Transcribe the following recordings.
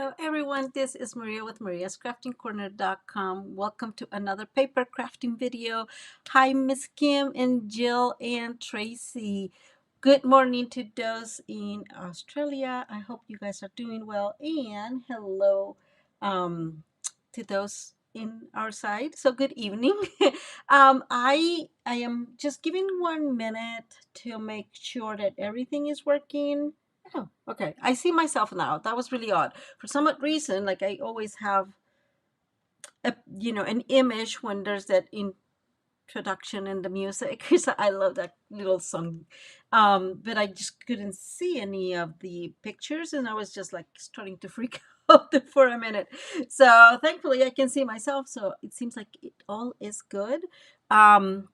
Hello everyone, this is Maria with mariascraftingcorner.com. Welcome to another paper crafting video. Hi Miss Kim and Jill and Tracy. Good morning to those in Australia. I hope you guys are doing well, and hello um, to those in our side. So good evening. I am just giving 1 minute to make sure that everything is working. Oh, okay. I see myself now. That was really odd. For some odd reason, like I always have an image when there's that introduction in the music. So I love that little song. But I just couldn't see any of the pictures, and I was just like starting to freak out for a minute. So thankfully I can see myself. So it seems like it all is good. Um,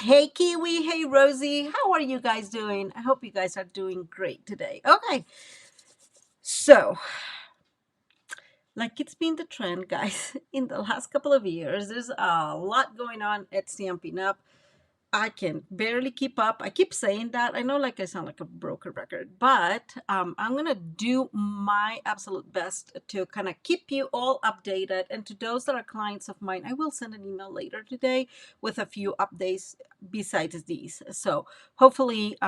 Hey Kiwi, hey Rosie, how are you guys doing? I hope you guys are doing great today. Okay, so like it's been the trend, guys, in the last couple of years, there's a lot going on at Stampin' Up. I can barely keep up. I keep saying that. I know, like, I sound like a broken record, but I'm gonna do my absolute best to kind of keep you all updated. And to those that are clients of mine, I will send an email later today with a few updates besides these. So hopefully,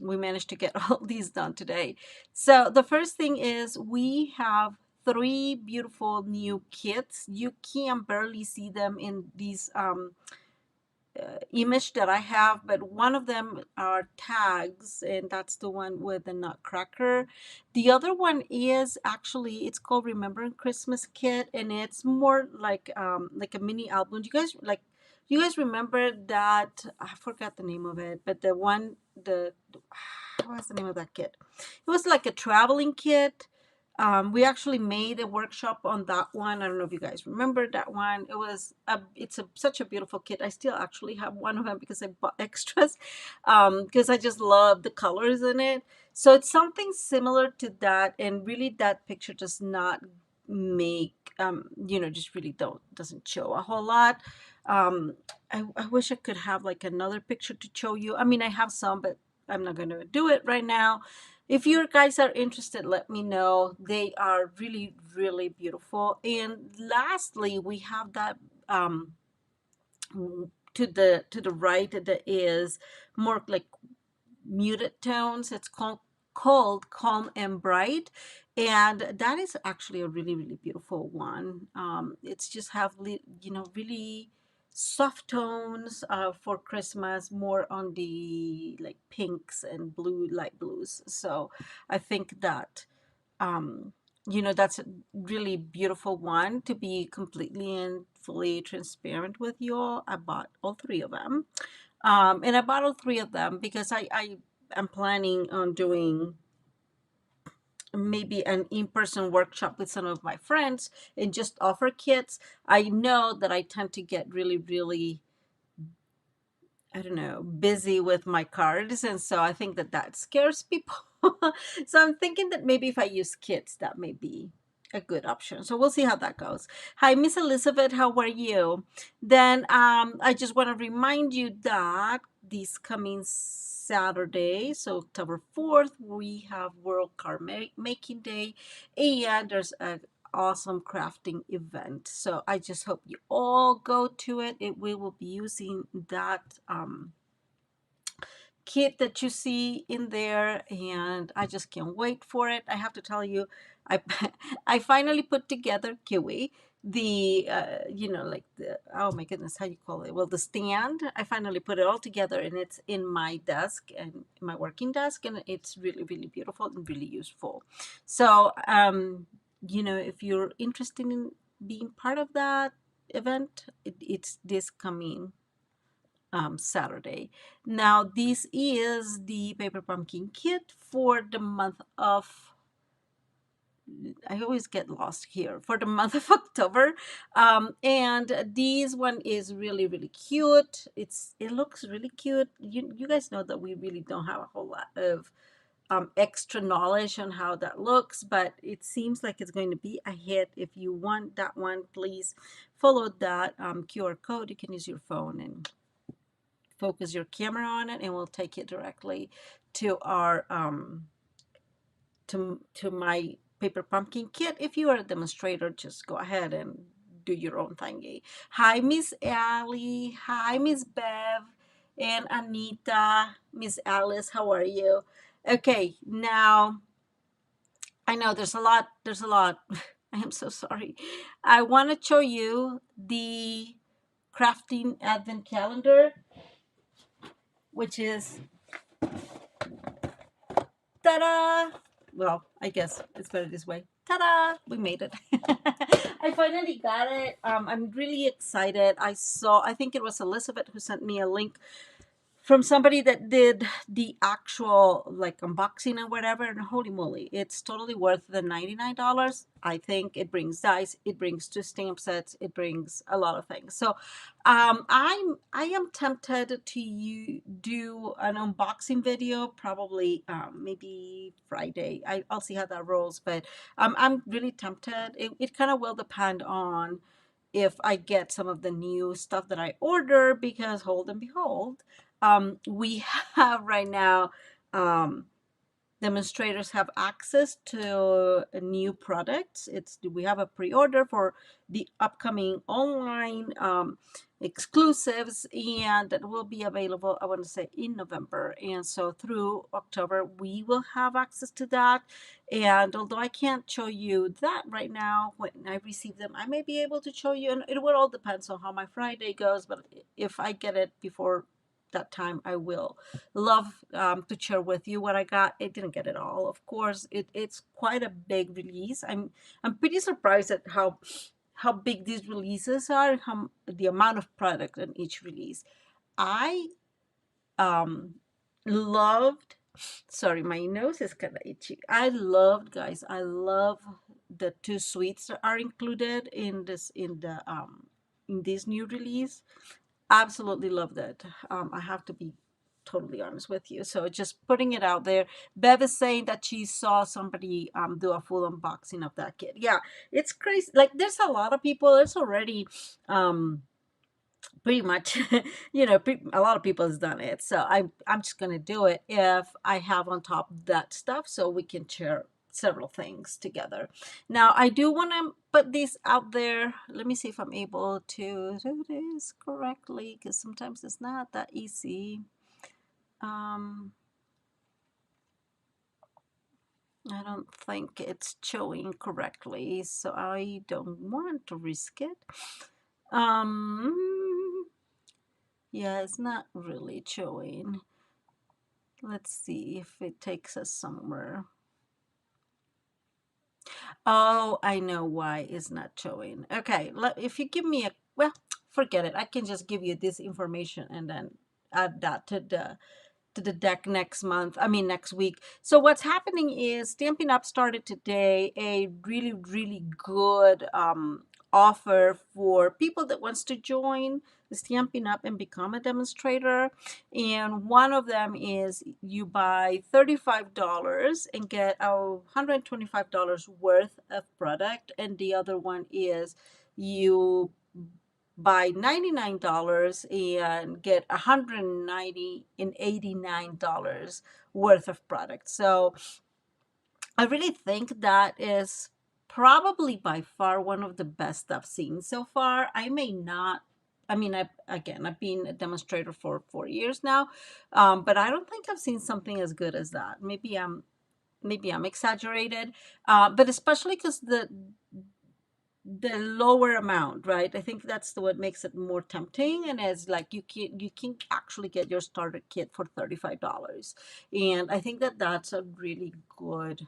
we managed to get all these done today. So the first thing is we have three beautiful new kits. You can barely see them in these image that I have, but one of them are tags, and that's the one with the nutcracker. The other one is actually, it's called Remembering Christmas Kit, and it's more like a mini album. You guys remember that? I forgot the name of it, but the what was the name of that kit? It was like a traveling kit. We actually made a workshop on that one. I don't know if you guys remember that one. It's such a beautiful kit. I still actually have one of them because I bought extras, because I just love the colors in it. So it's something similar to that, and really that picture does not make just really doesn't show a whole lot. I wish I could have like another picture to show you. I mean, I have some, but I'm not going to do it right now. If you guys are interested, let me know. They are really, really beautiful. And lastly, we have that to the right that is more like muted tones. It's called Calm and Bright, and that is actually a really, really beautiful one. It's just have really soft tones for Christmas, more on the like pinks and light blues. So I think that um, that's a really beautiful one. To be completely and fully transparent with you all, I bought all three of them. And I bought all three of them because I am planning on doing maybe an in-person workshop with some of my friends and just offer kits. I know that I tend to get really, really, I don't know, busy with my cards. And so I think that scares people. So I'm thinking that maybe if I use kits, that may be a good option. So we'll see how that goes. Hi, Miss Elizabeth, how are you? Then I just want to remind you that this coming Saturday, so October 4th, we have World Card Making Day, and there's a awesome crafting event. So I just hope you all go to it. We will be using that kit that you see in there, and I just can't wait for it. I have to tell you, I I finally put together Kiwi, the like the, oh my goodness, how you call it, well, the stand. I finally put it all together, and it's in my desk and my working desk, and it's really, really beautiful and really useful. So if you're interested in being part of that event, it's this coming Saturday. Now, this is the paper pumpkin kit for the month of, I always get lost here, for the month of October. And this one is really, really cute. It looks really cute. You guys know that we really don't have a whole lot of extra knowledge on how that looks, but it seems like it's going to be a hit. If you want that one, please follow that QR code. You can use your phone and focus your camera on it, and we'll take it directly to our to my paper pumpkin kit. If you are a demonstrator, just go ahead and do your own thingy. Hi, Miss Allie. Hi, Miss Bev and Anita. Miss Alice, how are you? Okay, now I know there's a lot. There's a lot. I am so sorry. I want to show you the crafting advent calendar, which is ta-da! Well, I guess it's better this way. Ta-da! We made it. I finally got it. I'm really excited. I think it was Elizabeth who sent me a link from somebody that did the actual like unboxing and whatever, and holy moly, it's totally worth the $99. I think it brings dice, it brings two stamp sets, it brings a lot of things. So I am tempted to do an unboxing video, probably maybe Friday. I'll see how that rolls, but I'm really tempted. It kind of will depend on if I get some of the new stuff that I order, because hold and behold, we have right now, um, demonstrators have access to new products. We have a pre-order for the upcoming online exclusives, and that will be available, I want to say, in November. And so through October, we will have access to that. And although I can't show you that right now, when I receive them, I may be able to show you, and it will all depends on how my Friday goes. But if I get it before that time, I will love to share with you what I got. I didn't get it all, of course. It's quite a big release. I'm pretty surprised at how big these releases are, how the amount of product in each release. I um loved. Sorry, my nose is kind of itchy. I loved, guys. I love the two sweets that are included in this new release. Absolutely loved it. I have to be totally honest with you. So just putting it out there. Bev is saying that she saw somebody do a full unboxing of that kit. Yeah, it's crazy. Like there's a lot of people. There's already pretty much a lot of people has done it. So I'm just gonna do it if I have on top that stuff, so we can share several things together. Now I do want to put these out there. Let me see if I'm able to do this correctly, because sometimes it's not that easy. I don't think it's showing correctly, so I don't want to risk it. Yeah, it's not really showing. Let's see if it takes us somewhere. Oh, I know why it's not showing. Okay, if you give me well, forget it. I can just give you this information and then add that to the deck next month. I mean, next week. So what's happening is Stampin' Up started today a really, really good offer for people that wants to join the Stampin' Up and become a demonstrator. And one of them is you buy $35 and get $125 worth of product. And the other one is you buy $99 and get $189 worth of product. So I really think that is probably by far one of the best I've seen so far. I may not. I mean, I've been a demonstrator for 4 years now, but I don't think I've seen something as good as that. Maybe I'm exaggerated, but especially because the lower amount, right? I think that's what makes it more tempting, and it's like you can actually get your starter kit for $35, and I think that that's a really good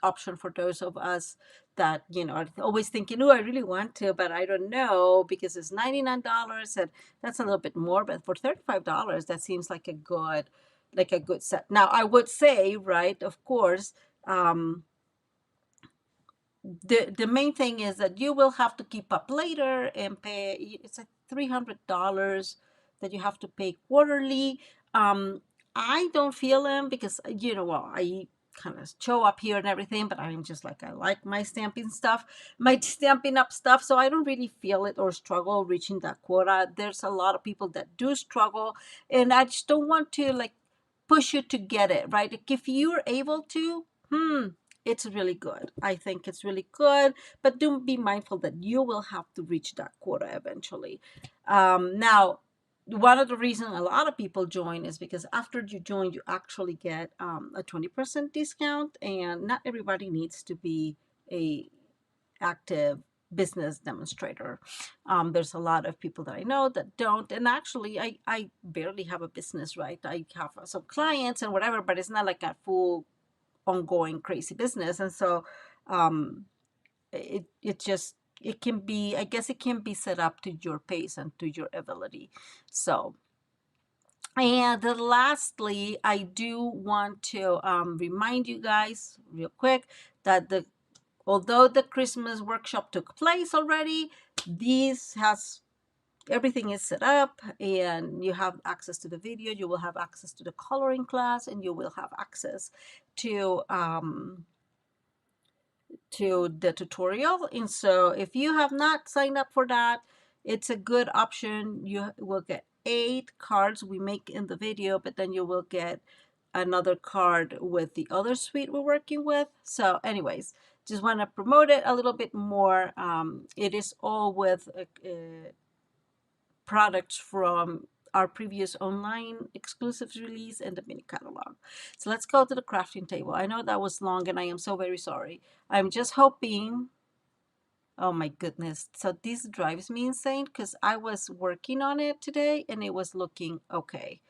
option for those of us that are always thinking, oh, I really want to, but I don't know, because it's $99, and that's a little bit more, but for $35, that seems like a good set. Now, I would say, right, of course, the main thing is that you will have to keep up later and pay. It's like $300 that you have to pay quarterly. I don't feel them, because well, I kind of show up here and everything, but I'm just like, I like my Stampin' Up stuff, so I don't really feel it or struggle reaching that quota. There's a lot of people that do struggle, and I just don't want to like push you to get it, right? Like if you're able to, it's really good. I think it's really good, but do be mindful that you will have to reach that quota eventually. Now, one of the reasons a lot of people join is because after you join, you actually get a 20% discount, and not everybody needs to be a active business demonstrator. There's a lot of people that I know that don't, and actually, I barely have a business, right? I have some clients and whatever, but it's not like a full ongoing crazy business. And so um it just, it can be, I guess it can be set up to your pace and to your ability. So, and then lastly, I do want to remind you guys real quick that the although the Christmas workshop took place already, this has, everything is set up, and you have access to the video, you will have access to the coloring class, and you will have access to the tutorial. And so if you have not signed up for that, it's a good option. You will get 8 cards we make in the video, but then you will get another card with the other suite we're working with. So anyways, just want to promote it a little bit more. It is all with products from our previous online exclusives release and the mini catalog. So let's go to the crafting table. I know that was long and I am so very sorry. I'm just hoping, oh my goodness. So this drives me insane because I was working on it today and it was looking okay.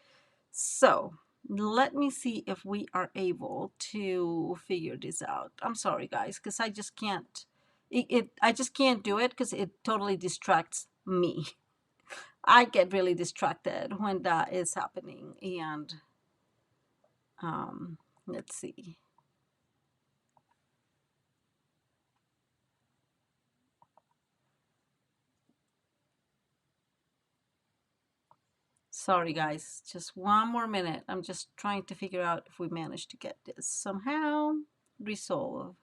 So let me see if we are able to figure this out. I'm sorry guys, because I just can't, I just can't do it because it totally distracts me. I get really distracted when that is happening. And let's see. Sorry, guys. Just one more minute. I'm just trying to figure out if we managed to get this somehow resolve.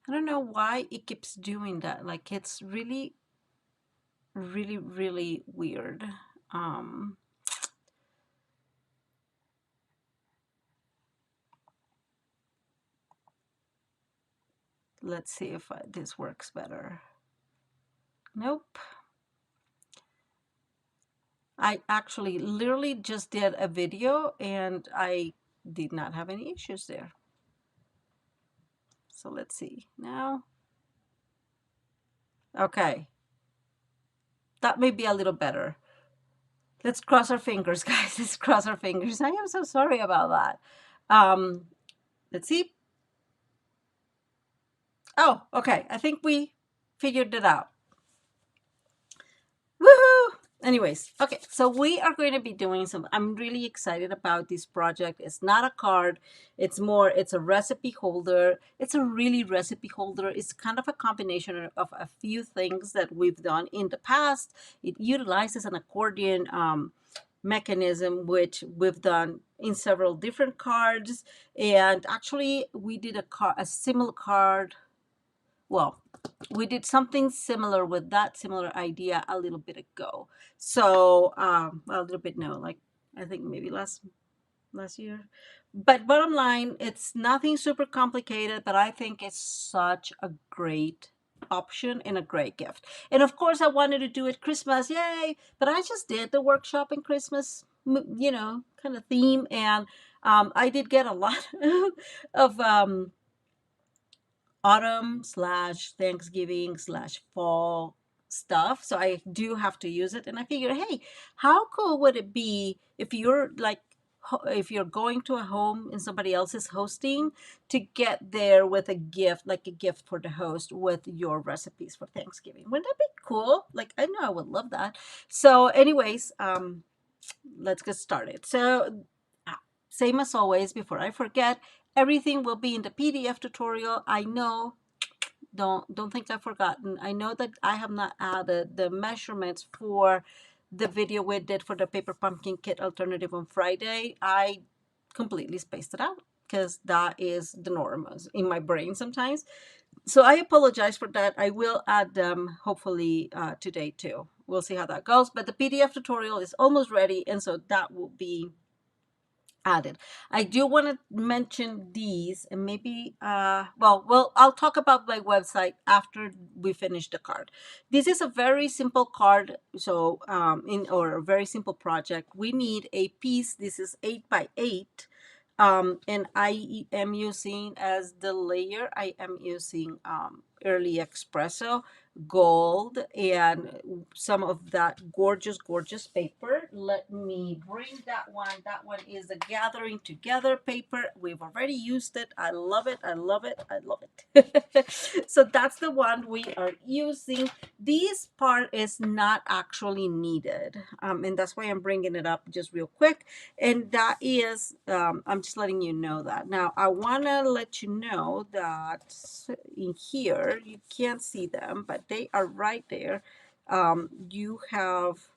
I don't know why it keeps doing that. Like, it's really, really, really weird. Um, let's see if this works better. Nope. I actually literally just did a video and I did not have any issues there. So let's see now. Okay. That may be a little better. Let's cross our fingers, guys. Let's cross our fingers. I am so sorry about that. Let's see. Oh, okay. I think we figured it out. Woohoo! Anyways, okay, so we are going to be doing some, I'm really excited about this project. It's not a card, it's more, it's a recipe holder. It's a really recipe holder. It's kind of a combination of a few things that we've done in the past. It utilizes an accordion mechanism, which we've done in several different cards. And actually, we did a similar card. Well, we did something similar with that similar idea a little bit ago. So a little bit, no, like I think maybe last year. But bottom line, it's nothing super complicated, but I think it's such a great option and a great gift. And of course, I wanted to do it Christmas, yay! But I just did the workshop in Christmas, kind of theme, and I did get a lot of autumn slash Thanksgiving slash fall stuff. So I do have to use it. And I figured, hey, how cool would it be if you're like, if you're going to a home and somebody else is hosting, to get there with a gift, like a gift for the host with your recipes for Thanksgiving? Wouldn't that be cool? Like, I know I would love that. So anyways, let's get started. So same as always, before I forget, everything will be in the PDF tutorial. I know, don't think I've forgotten. I know that I have not added the measurements for the video we did for the paper pumpkin kit alternative on Friday. I completely spaced it out because that is the norm in my brain sometimes. So I apologize for that. I will add them hopefully today too. we'll see how that goes. But the PDF tutorial is almost ready, and so that will be added. I do want to mention these, and maybe well, I'll talk about my website after we finish the card. This is a very simple card, so or a very simple project. We need a piece. This is 8 by 8. And I am using, as the layer, I am using early espresso gold and some of that gorgeous paper. Let me bring that one. That one is a gathering together paper. We've already used it. I love it. I love it. I love it. So that's the one we are using. This part is not actually needed, and that's why I'm bringing it up just real quick. And that is, I'm just letting you know that. Now, I want to let you know that in here, you can't see them, but they are right there. You have,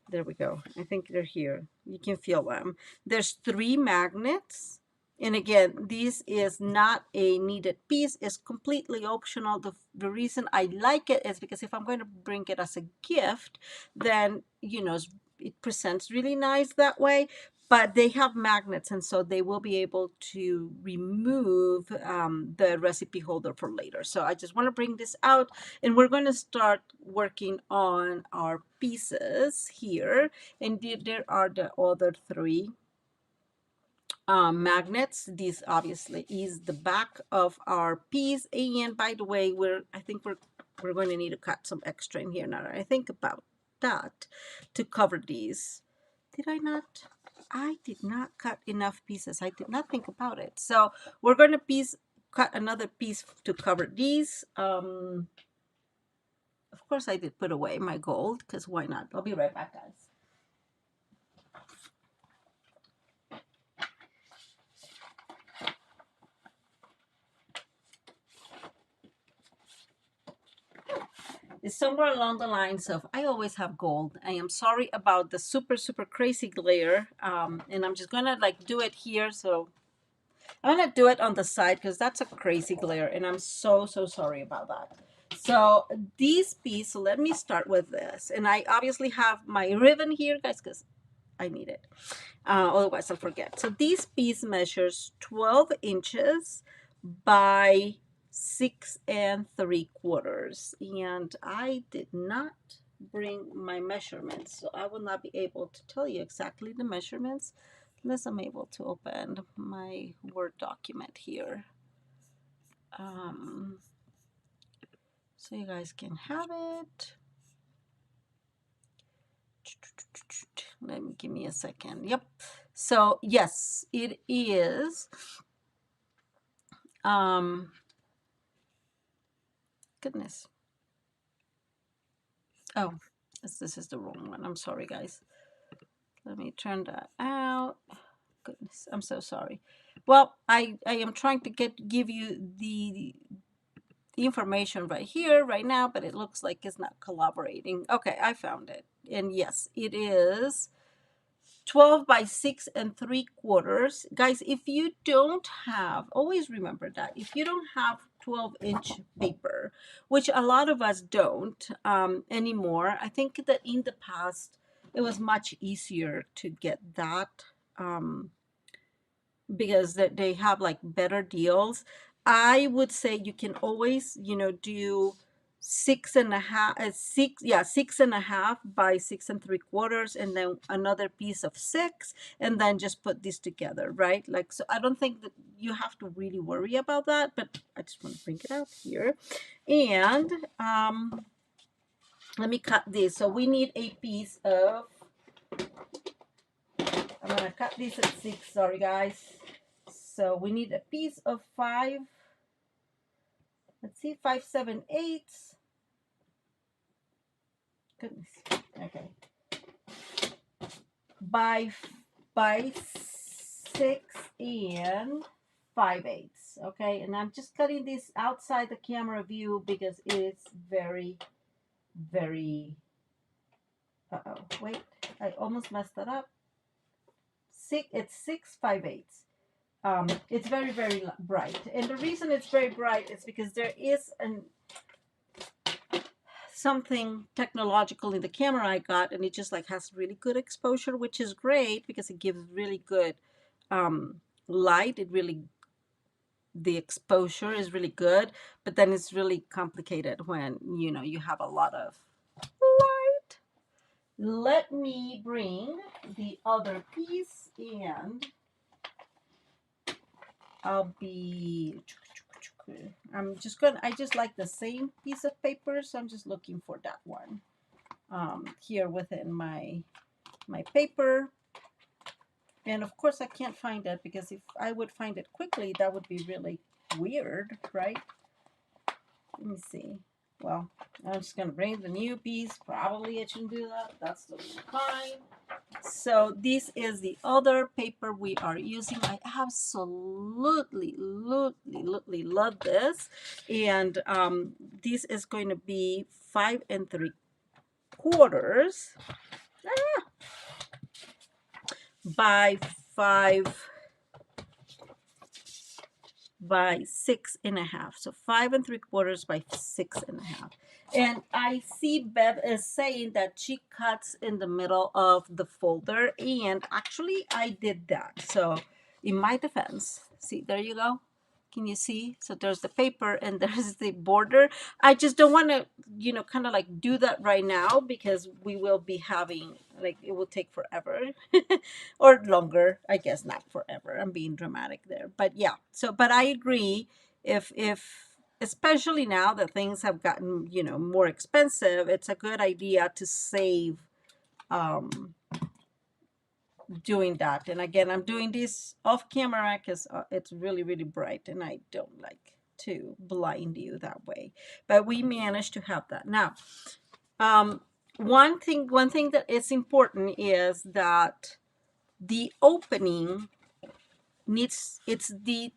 there we go. I think they're here. You can feel them. There's 3 magnets. And again, this is not a needed piece. It's completely optional. The reason I like it is because if I'm going to bring it as a gift, then, you know, it presents really nice that way. But they have magnets, and so they will be able to remove the recipe holder for later. So I just want to bring this out, and we're going to start working on our pieces here. And there are the other 3 magnets. This obviously is the back of our piece. And by the way, I think we're going to need to cut some extra in here now that I think about that, to cover these. Did I not? I did not cut enough pieces. I did not think about it. So we're going to cut another piece to cover these. Of course, I did put away my gold, because why not? I'll be right back, guys. It's somewhere along the lines of, I always have gold. I am sorry about the super crazy glare. And I'm just gonna like do it here. So I'm gonna do it on the side because that's a crazy glare, and I'm so sorry about that. So this piece, so let me start with this. And I obviously have my ribbon here, guys, because I need it. Otherwise I'll forget. So this piece measures 12 inches by 6 3/4. And I did not bring my measurements, so I will not be able to tell you exactly the measurements unless I'm able to open my Word document here. So you guys can have it. Give me a second. Yep. So yes, it is. Goodness. Oh, this is the wrong one. I'm sorry, guys. Let me turn that out. Goodness, I'm so sorry. Well, I am trying to give you the information right here, right now, but it looks like it's not collaborating. Okay, I found it. And yes, it is 12 by 6 3/4. Guys, if you don't have, always remember that, if you don't have 12-inch paper, which a lot of us don't anymore, I think that in the past, it was much easier to get that because they have like better deals. I would say you can always, do 6.5 by 6 3/4, and then another piece of 6, and then just put this together, right? Like, so I don't think that you have to really worry about that, but I just want to bring it out here. And let me cut this. So we need a piece of, I'm gonna cut this at 6, sorry guys. So we need a piece of 5, let's see, 5/7/8. Goodness, okay. By 6 and 5/8, okay? And I'm just cutting this outside the camera view because it's very, wait, I almost messed that up. It's 6/5/8. It's very bright, and the reason it's very bright is because there is something technological in the camera I got, and it just like has really good exposure, which is great because it gives really good light. It really, the exposure is really good, but then it's really complicated when, you know, you have a lot of light. Let me bring the other piece, and I'll be, I just like the same piece of paper, so I'm just looking for that one here within my paper. And of course I can't find it, because if I would find it quickly, that would be really weird, right? Let me see. Well, I'm just going to bring the new piece. Probably I shouldn't do that. That's totally fine. So this is the other paper we are using. I absolutely love this. And this is going to be 5 3/4 by 5 by 6.5. So 5 3/4 by 6.5. And I see Bev is saying that she cuts in the middle of the folder, and actually I did that. So in my defense, see, there you go. Can you see? So there's the paper and there's the border. I just don't want to, you know, kind of like do that right now, because we will be having, like, it will take forever or longer. I guess not forever. I'm being dramatic there. But yeah, so, but I agree, if especially now that things have gotten, you know, more expensive, it's a good idea to save doing that. And again, I'm doing this off camera because it's really bright, and I don't like to blind you that way. But we managed to have that. Now, one thing that is important is that the opening needs, it's the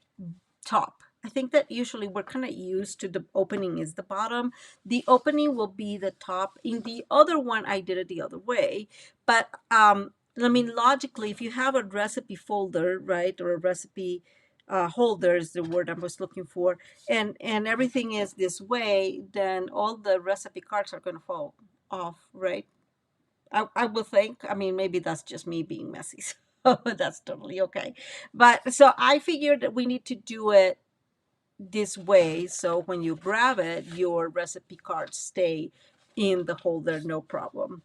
top. I think that usually we're kind of used to the opening is the bottom. The opening will be the top. In the other one, I did it the other way. But I mean, logically, if you have a recipe folder, right, or a recipe holder is the word I was looking for, and everything is this way, then all the recipe cards are going to fall off, right? I will think. I mean, maybe that's just me being messy. So that's totally okay. But so I figured that we need to do it this way, so when you grab it, your recipe cards stay in the holder, no problem.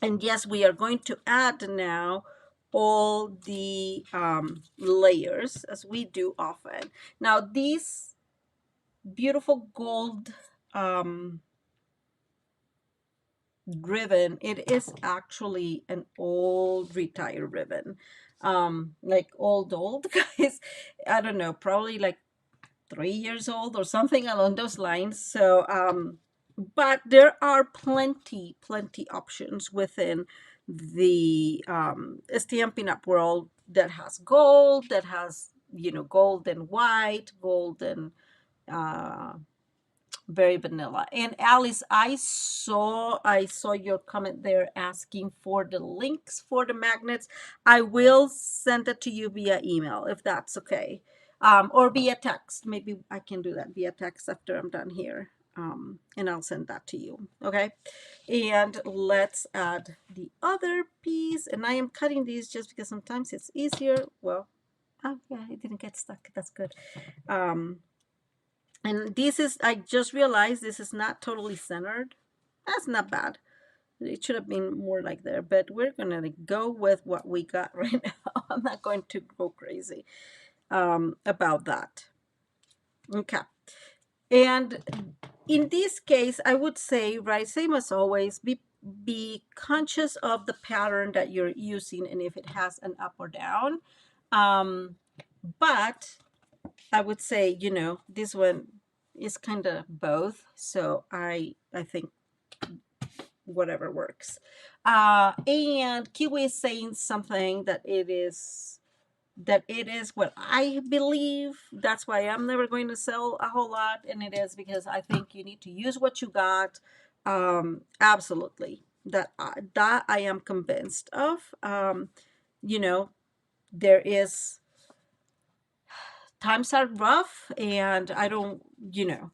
And yes, we are going to add now all the layers, as we do often. Now these beautiful gold ribbon, it is actually an old retired ribbon, like old guys. I don't know, probably like 3 years old or something along those lines. So but there are plenty options within the Stampin' Up! World that has gold, that has, you know, gold and white, gold and uh, very vanilla. And Alice, I saw your comment there asking for the links for the magnets. I will send it to you via email if that's okay, or via text. Maybe I can do that via text after I'm done here, and I'll send that to you. Okay. And let's add the other piece. And I am cutting these just because sometimes it's easier. Well, oh yeah, it didn't get stuck. That's good. And this is, I just realized this is not totally centered. That's not bad. It should have been more like there, but we're gonna go with what we got right now. I'm not going to go crazy about that. Okay. And in this case, I would say, right, same as always, be conscious of the pattern that you're using and if it has an up or down. But I would say, you know, this one is kind of both. So I think whatever works. And Kiwi is saying something that it is what I believe. That's why I'm never going to sell a whole lot. And it is because I think you need to use what you got. Absolutely. That I am convinced of. You know, there is, times are rough, and I don't, you know,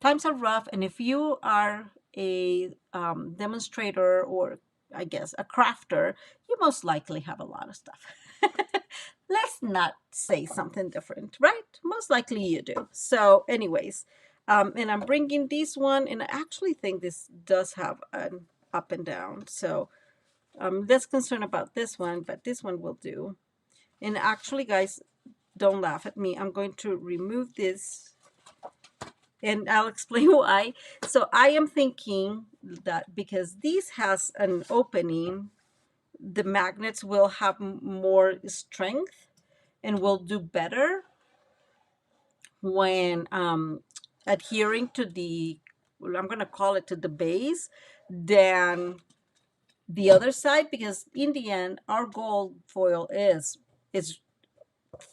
times are rough, and if you are a demonstrator, or I guess a crafter, you most likely have a lot of stuff. Let's not say something different, right? Most likely you do. So anyways, and I'm bringing this one, and I actually think this does have an up and down. So I'm less concerned about this one, but this one will do. And actually, guys, don't laugh at me. I'm going to remove this, and I'll explain why. So I am thinking that because this has an opening, the magnets will have more strength and will do better when adhering to the, well, I'm going to call it to the base, than the other side, because in the end our gold foil is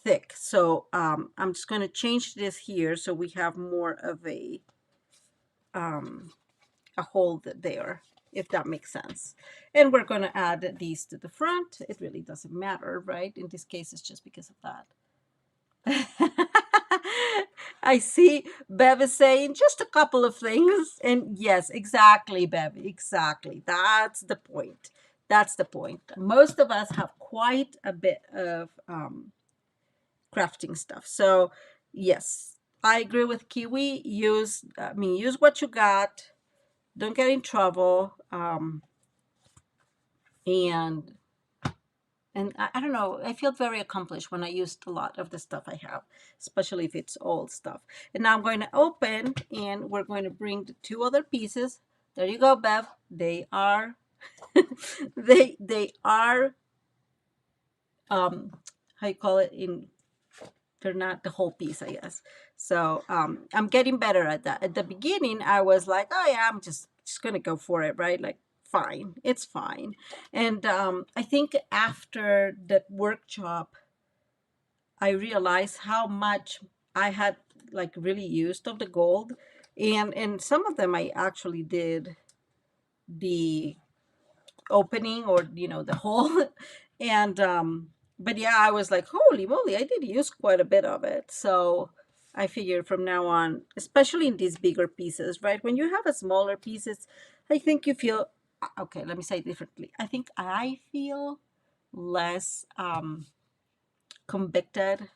thick. So I'm just going to change this here so we have more of a hole there, if that makes sense. And we're going to add these to the front. It really doesn't matter, right? In this case, it's just because of that. I see Bev is saying just a couple of things. And yes, exactly, Bev, exactly. That's the point. That's the point. Most of us have quite a bit of crafting stuff. So yes, I agree with Kiwi. Use what you got. Don't get in trouble. And I don't know, I feel very accomplished when I used a lot of the stuff I have, especially if it's old stuff. And now I'm going to open, and we're going to bring the two other pieces. There you go, Bev. They are they are how you call it, in, they're not the whole piece, I guess. So I'm getting better at that. At the beginning, I was like, oh yeah, I'm just gonna go for it, right? Like, fine, it's fine. And I think after that workshop, I realized how much I had like really used of the gold, and some of them I actually did the opening, or the hole. And but yeah, I was like, holy moly, I did use quite a bit of it. So I figured from now on, especially in these bigger pieces, right, when you have a smaller pieces, I think you feel, okay, let me say it differently. I think I feel less convicted,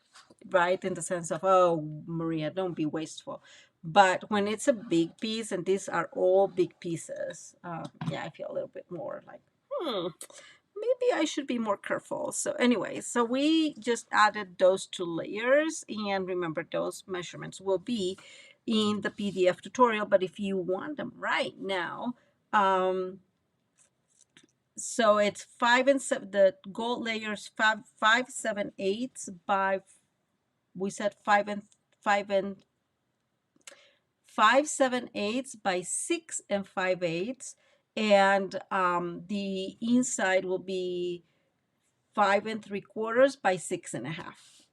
right, in the sense of, oh, Maria, don't be wasteful. But when it's a big piece, and these are all big pieces, yeah, I feel a little bit more like, maybe I should be more careful. So anyway, so we just added those two layers, and remember, those measurements will be in the PDF tutorial, but if you want them right now, so it's 5 and 7, the gold layers, 5, 5, 7/8 by, we said 5 7/8 by 6 and 5/8, and the inside will be 5 3/4 by 6.5.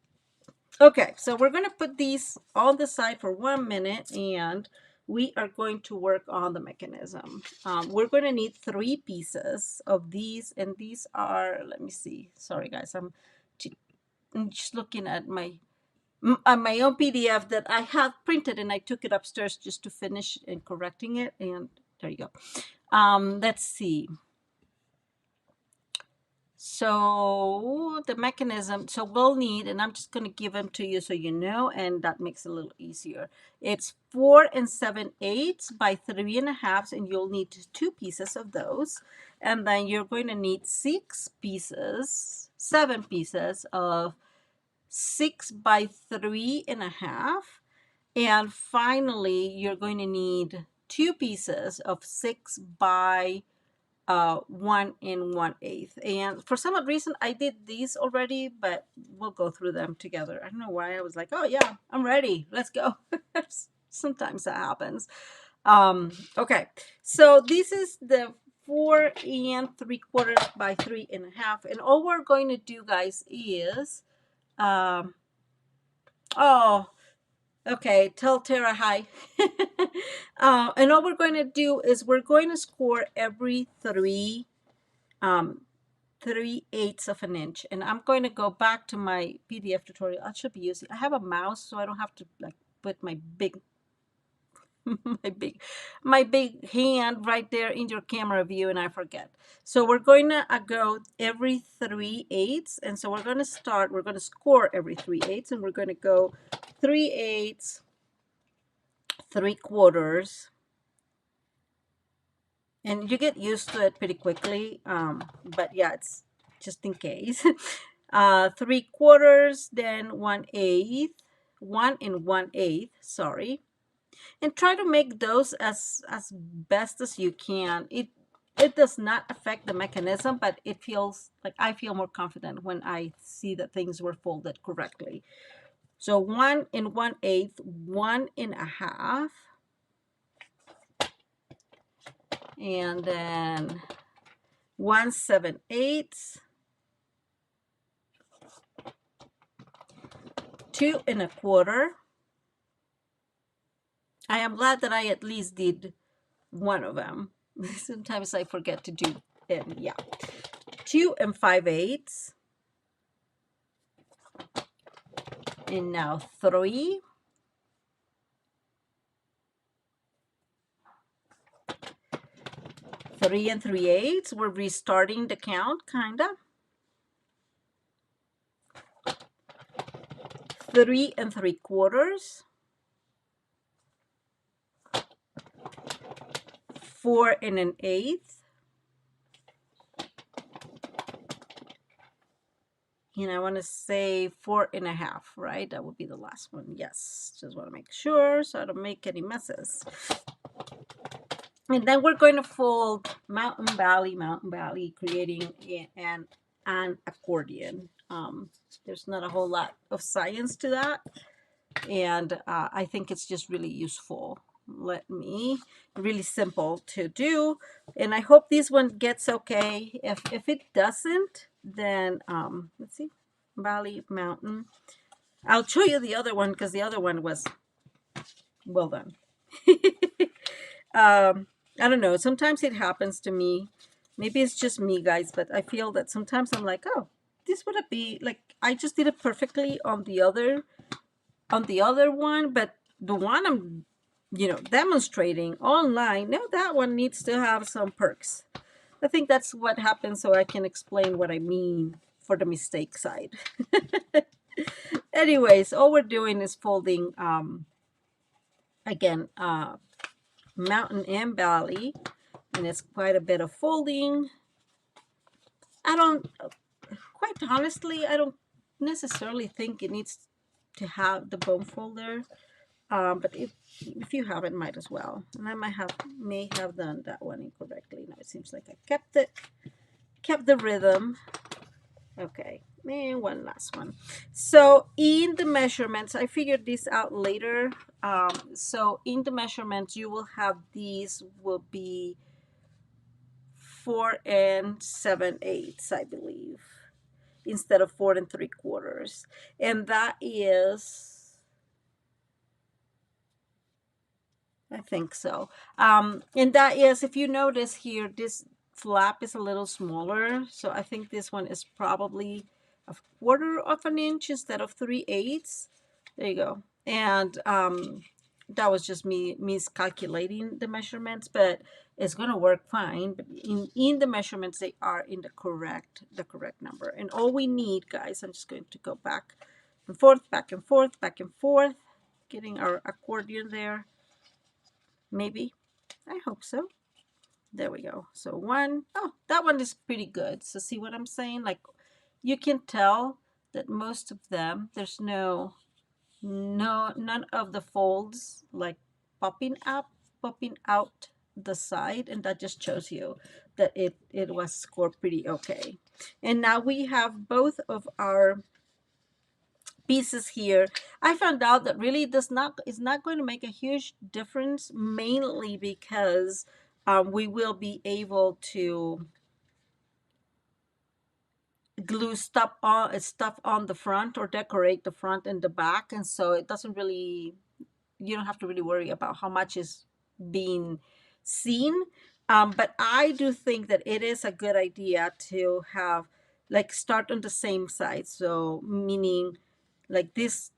Okay, so we're going to put these on the side for 1 minute, and we are going to work on the mechanism. We're going to need 3 pieces of these, and these are, let me see, sorry guys, I'm just looking at my own PDF that I have printed, and I took it upstairs just to finish and correcting it, and there you go. Let's see. So the mechanism, so we'll need, and I'm just going to give them to you so you know, and that makes it a little easier. It's 4 and 7/8 by 3.5, and you'll need 2 pieces of those. And then you're going to need 7 pieces of 6 by 3.5. And finally, you're going to need 2 pieces of 6 by 1 1/8. And for some odd reason, I did these already, but we'll go through them together. I don't know why I was like, oh yeah, I'm ready. Let's go. Sometimes that happens. Okay, so this is the 4 3/4 by 3.5. And all we're going to do, guys, is, oh, okay, tell Tara hi. And all we're going to do is we're going to score every 3/8 of an inch. And I'm going to go back to my PDF tutorial. I should be using, I have a mouse, so I don't have to like put my big my big my big hand right there in your camera view, and I forget. So we're going to go every 3/8, and so we're going to score every 3/8, and we're going to go 3/8, 3/4, and you get used to it pretty quickly. But yeah, it's just in case. 3/4, then 1/8, 1 1/8, sorry, and try to make those as best as you can. It does not affect the mechanism, but it feels like I feel more confident when I see that things were folded correctly. So 1 1/8, 1 1/2, and then 1 7/8, 2 1/4. I am glad that I at least did one of them. Sometimes I forget to do it. Yeah. 2 5/8. And now 3. 3 3/8. We're restarting the count, kinda. 3 3/4. 4 1/8. And I want to say 4 1/2, right? That would be the last one. Yes, just want to make sure so I don't make any messes. And then we're going to fold mountain, valley, creating an accordion. There's not a whole lot of science to that, and I think it's just really useful. Really simple to do, and I hope this one gets okay. If it doesn't, then let's see, valley, mountain. I'll show you the other one because the other one was well done. I don't know. Sometimes it happens to me. Maybe it's just me, guys, but I feel that sometimes I'm like, oh, this would be like I just did it perfectly on the other one, but the one I'm demonstrating online, no, that one needs to have some perks. I think that's what happens, so I can explain what I mean for the mistake side. Anyways, all we're doing is folding again, mountain and valley, and it's quite a bit of folding. Quite honestly, I don't necessarily think it needs to have the bone folder, but if you haven't, might as well. And I may have done that one incorrectly. Now it seems like I kept the rhythm. Okay, and one last one. So in the measurements, I figured this out later. So in the measurements, you will have these will be 4 7/8, I believe, instead of 4 3/4, and that is, I think so. And that is, if you notice here, this flap is a little smaller, so I think this one is probably 1/4 inch instead of 3/8. There you go. And that was just me miscalculating the measurements, but it's gonna work fine. But in the measurements, they are in the correct number. And all we need, guys, I'm just going to go back and forth, back and forth, back and forth, getting our accordion there. Maybe. I hope so. There we go. So one, oh, that one is pretty good. So see what I'm saying? Like you can tell that most of them, there's none of the folds like popping out the side, and that just shows you that it was scored pretty okay. And now we have both of our pieces here. I found out that really is not going to make a huge difference, mainly because we will be able to glue stuff on the front or decorate the front and the back, and so it doesn't really, you don't have to really worry about how much is being seen. But I do think that it is a good idea to have start on the same side, so meaning like these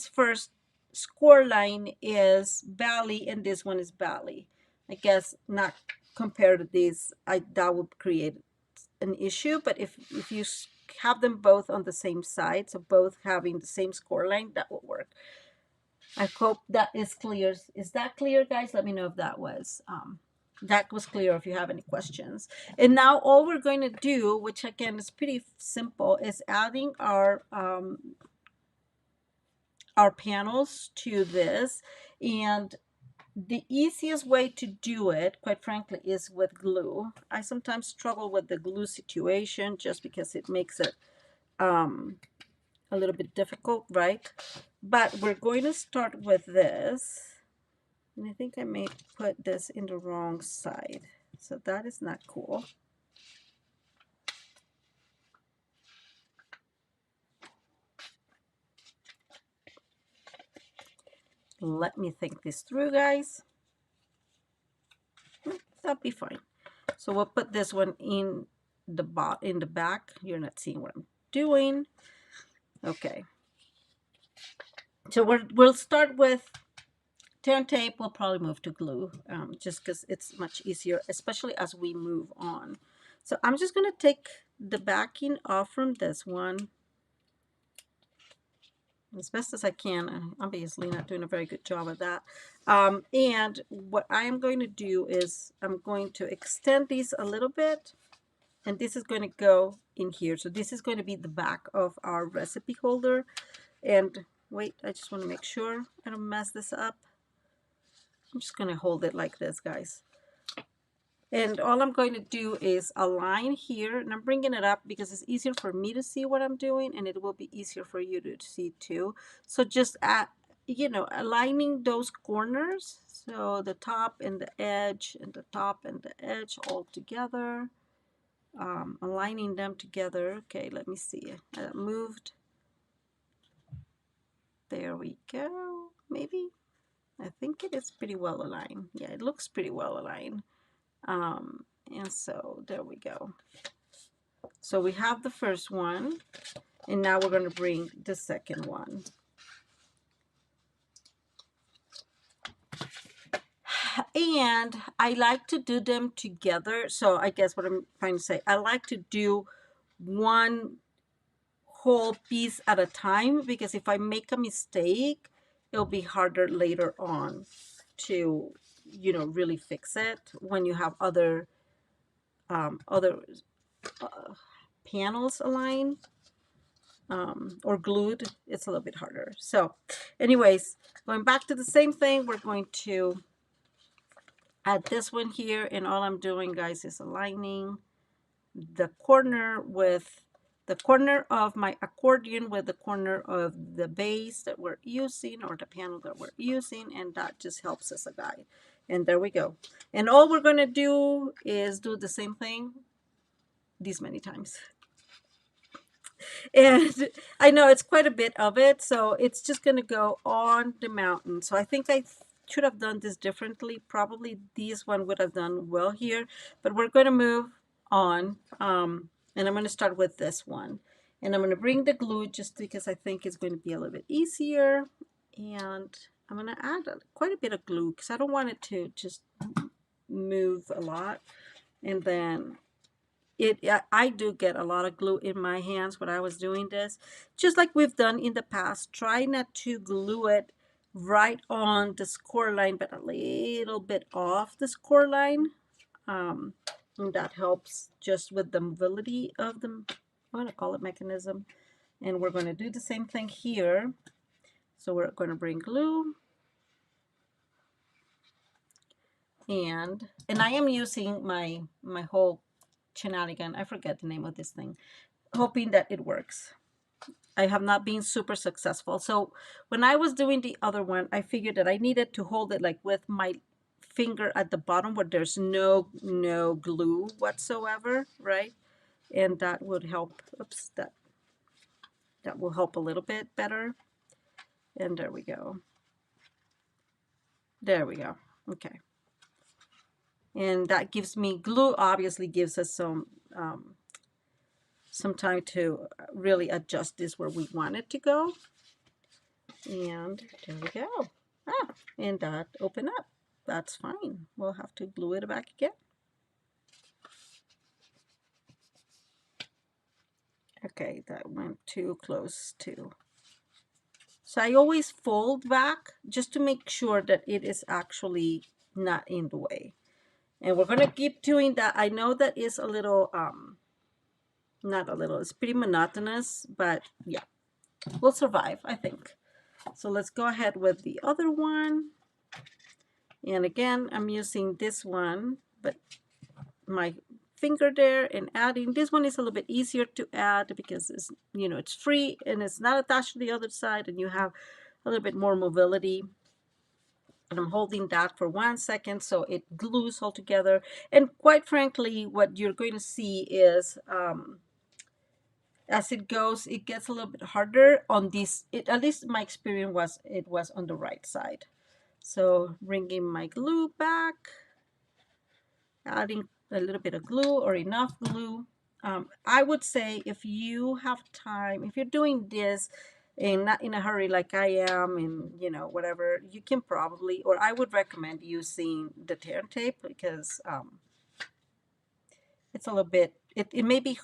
first score line is belly and this one is belly. I guess not compared to these, that would create an issue, but if you have them both on the same side, so both having the same score line, that will work. I hope that is clear. Is that clear, guys? Let me know if that was clear, if you have any questions. And now all we're going to do, which again is pretty simple, is adding our panels to this. And the easiest way to do it, quite frankly, is with glue. I sometimes struggle with the glue situation just because it makes it a little bit difficult, right? But we're going to start with this. And I think I may put this in the wrong side. So that is not cool. Let me think this through, guys. That'll be fine. So we'll put this one in the back. You're not seeing what I'm doing. Okay. So we'll start with tear tape. We'll probably move to glue, just because it's much easier, especially as we move on. So I'm just going to take the backing off from this one as best as I can. I'm obviously not doing a very good job of that. And what I am going to do is I'm going to extend these a little bit, and this is going to go in here. So this is going to be the back of our recipe holder. And wait, I just want to make sure I don't mess this up. I'm just going to hold it like this, guys. And all I'm going to do is align here, and I'm bringing it up because it's easier for me to see what I'm doing, and it will be easier for you to see too. So just aligning those corners, so the top and the edge and the top and the edge all together, aligning them together. Okay, let me see. I moved. There we go. Maybe. I think it is pretty well aligned. Yeah, it looks pretty well aligned. And so there we go. So we have the first one, and now we're going to bring the second one. And I like to do them together. So I guess what I'm trying to say, I like to do one whole piece at a time, because if I make a mistake, it'll be harder later on to, really fix it when you have other panels aligned or glued. It's a little bit harder. So anyways, going back to the same thing, we're going to add this one here, and all I'm doing, guys, is aligning the corner with the corner of my accordion with the corner of the base that we're using, or the panel that we're using, and that just helps us a guide. And there we go. And all we're going to do is do the same thing these many times. And I know it's quite a bit of it, so it's just going to go on the mountain. So I think I should have done this differently. Probably this one would have done well here, but we're going to move on. And I'm going to start with this one. And I'm going to bring the glue just because I think it's going to be a little bit easier. And I'm going to add quite a bit of glue because I don't want it to just move a lot. And then I do get a lot of glue in my hands when I was doing this. Just like we've done in the past, try not to glue it right on the score line, but a little bit off the score line. And that helps just with the mobility of the, I'm going to call it mechanism. And we're going to do the same thing here. So we're going to bring glue. And I am using my whole shenanigan. I forget the name of this thing, hoping that it works. I have not been super successful. So when I was doing the other one, I figured that I needed to hold it like with my finger at the bottom where there's no glue whatsoever, right? And that would help. Oops, that will help a little bit better. And there we go. There we go. Okay. And that gives me, glue obviously gives us some time to really adjust this where we want it to go. And there we go. Ah, and that opened up. That's fine. We'll have to glue it back again. Okay, that went too close too. So I always fold back just to make sure that it is actually not in the way. And we're gonna keep doing that. I know that is a little, not a little, it's pretty monotonous, but yeah, we'll survive, I think. So let's go ahead with the other one. And again, I'm using this one, but my finger there and adding. This one is a little bit easier to add because it's, you know, it's free and it's not attached to the other side, and you have a little bit more mobility. And I'm holding that for 1 second so it glues all together. And quite frankly, what you're going to see is as it goes, it gets a little bit harder on this. At least my experience was it was on the right side. So bringing my glue back, adding a little bit of glue or enough glue. I would say if you have time, if you're doing this and not in a hurry like I am, and you know, whatever, you can probably, or I would recommend using the tear tape because it's a little bit, it may be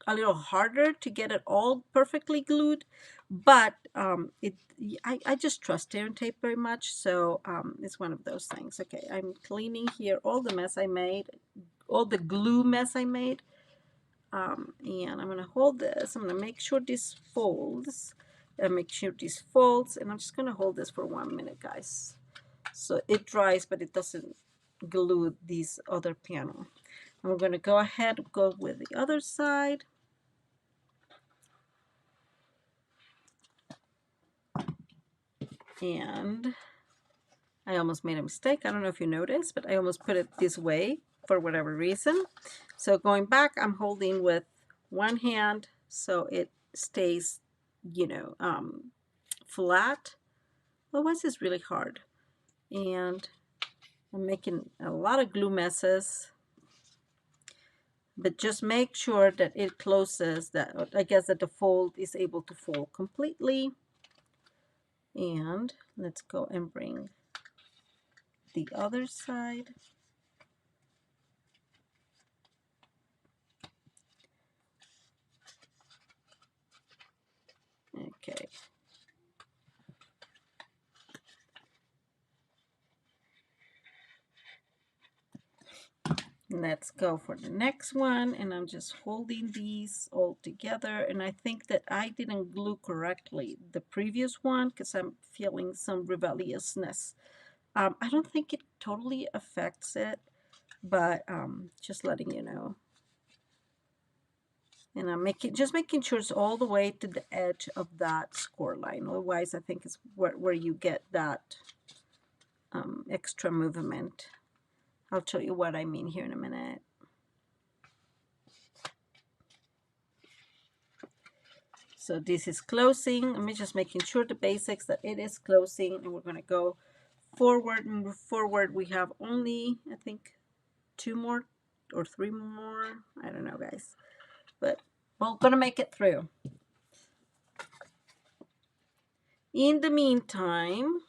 a little harder to get it all perfectly glued, but I just trust tear tape very much, so it's one of those things. Okay, I'm cleaning here all the mess I made, all the glue mess I made. And I'm gonna hold this. I'm gonna make sure this folds, and make sure this folds, and I'm just gonna hold this for 1 minute, guys, so it dries, but it doesn't glue this other panel. And we're gonna go ahead, go with the other side. And I almost made a mistake. I don't know if you noticed, but I almost put it this way for whatever reason. So going back, I'm holding with one hand so it stays, you know, flat. Otherwise, it's really hard. And I'm making a lot of glue messes. But just make sure that it closes, that I guess that the fold is able to fold completely. And let's go and bring the other side. Okay. Let's go for the next one, and I'm just holding these all together, and I think that I didn't glue correctly the previous one because I'm feeling some rebelliousness. I don't think it totally affects it, but just letting you know. And I'm making sure it's all the way to the edge of that score line. Otherwise, I think it's where you get that extra movement. I'll show you what I mean here in a minute. So this is closing. I'm just making sure the basics that it is closing, and we're going to go forward and move forward. We have only, I think, 2 more or 3 more. I don't know, guys, but we're going to make it through. In the meantime,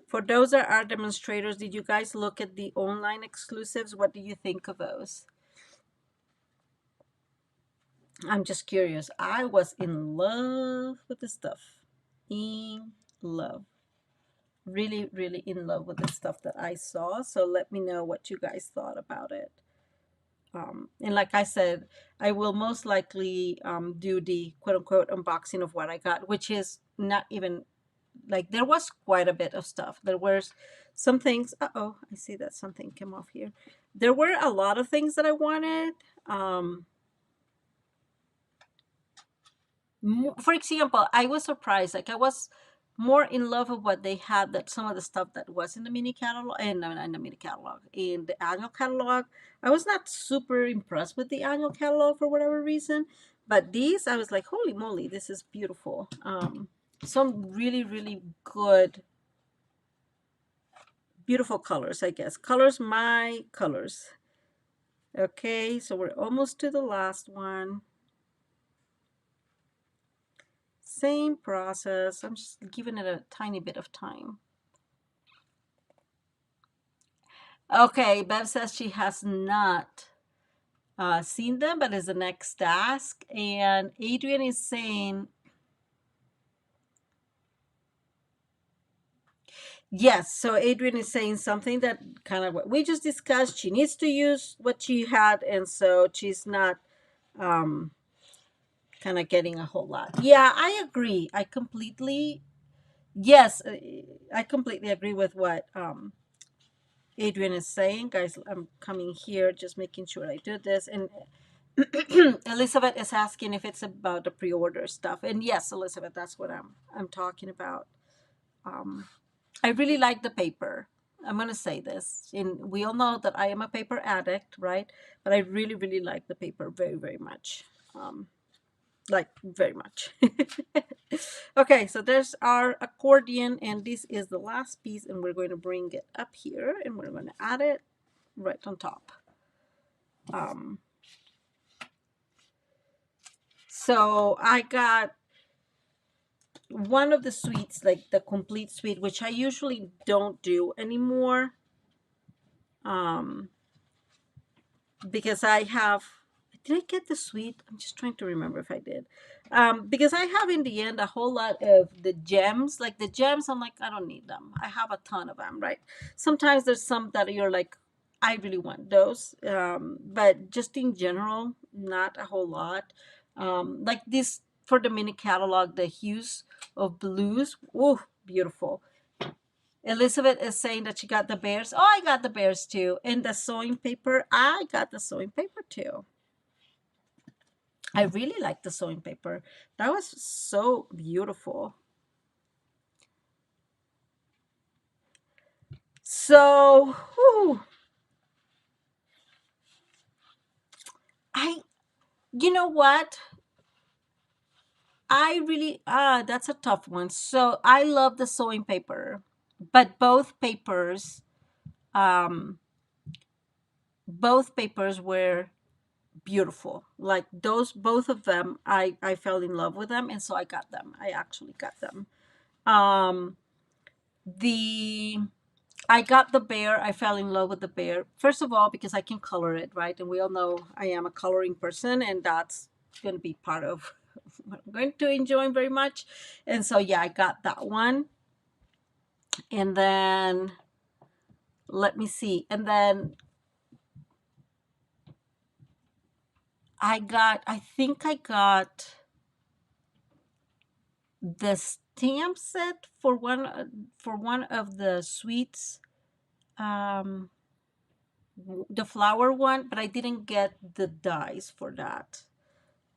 for those that are demonstrators, did you guys look at the online exclusives? What do you think of those? I'm just curious. I was in love with the stuff. In love. Really, really in love with the stuff that I saw. So let me know what you guys thought about it. And like I said, I will most likely do the quote-unquote unboxing of what I got, which is not even, like, there was quite a bit of stuff. There was some things, uh-oh, I see that something came off here. There were a lot of things that I wanted. For example, I was surprised. Like, I was more in love with what they had, that some of the stuff that was in the mini catalog, and not in the mini catalog, in the annual catalog. I was not super impressed with the annual catalog for whatever reason, but these, I was like, holy moly, this is beautiful. Some really, really good, beautiful colors, I guess. Colors, my colors. Okay, so we're almost to the last one. same process. I'm just giving it a tiny bit of time. Okay, Bev says she has not seen them, but is the next task. And Adrian is saying, yes. So Adrian is saying something that kind of what we just discussed. She needs to use what she had, and so she's not um, kind of getting a whole lot. Yeah, I agree. Yes, I completely agree with what Adrian is saying. Guys, I'm coming here, just making sure I do this. And Elizabeth is asking if it's about the pre-order stuff. And yes, Elizabeth, that's what I'm talking about. I really like the paper. I'm gonna say this, and we all know that I am a paper addict, right? But I really, really like the paper very, very much. Like very much. Okay, so there's our accordion, and this is the last piece, and we're going to bring it up here, and we're going to add it right on top. So I got one of the suites, like the complete suite, which I usually don't do anymore. Because I have, did I get the suite? I'm just trying to remember if I did. Because I have in the end a whole lot of the gems. Like the gems, I'm like, I don't need them. I have a ton of them, right? Sometimes there's some that you're like, I really want those. But just in general, not a whole lot. Like this for the mini catalog, the hues of blues. Oh, beautiful. Elizabeth is saying that she got the bears. Oh, I got the bears too. And the sewing paper, I got the sewing paper too. I really like the sewing paper. That was so beautiful. So, whew, I, you know what? I really, that's a tough one. So I love the sewing paper, but um, both papers were beautiful. Like those, both of them, I fell in love with them, and so I got them. I actually got them. Um, the I got the bear. I fell in love with the bear. First of all, because I can color it, right? And we all know I am a coloring person, and that's going to be part of what I'm going to enjoy very much. And so, yeah, I got that one. And then, let me see. And then I think I got the stamp set for one of the sweets. Um, the flower one, but I didn't get the dies for that.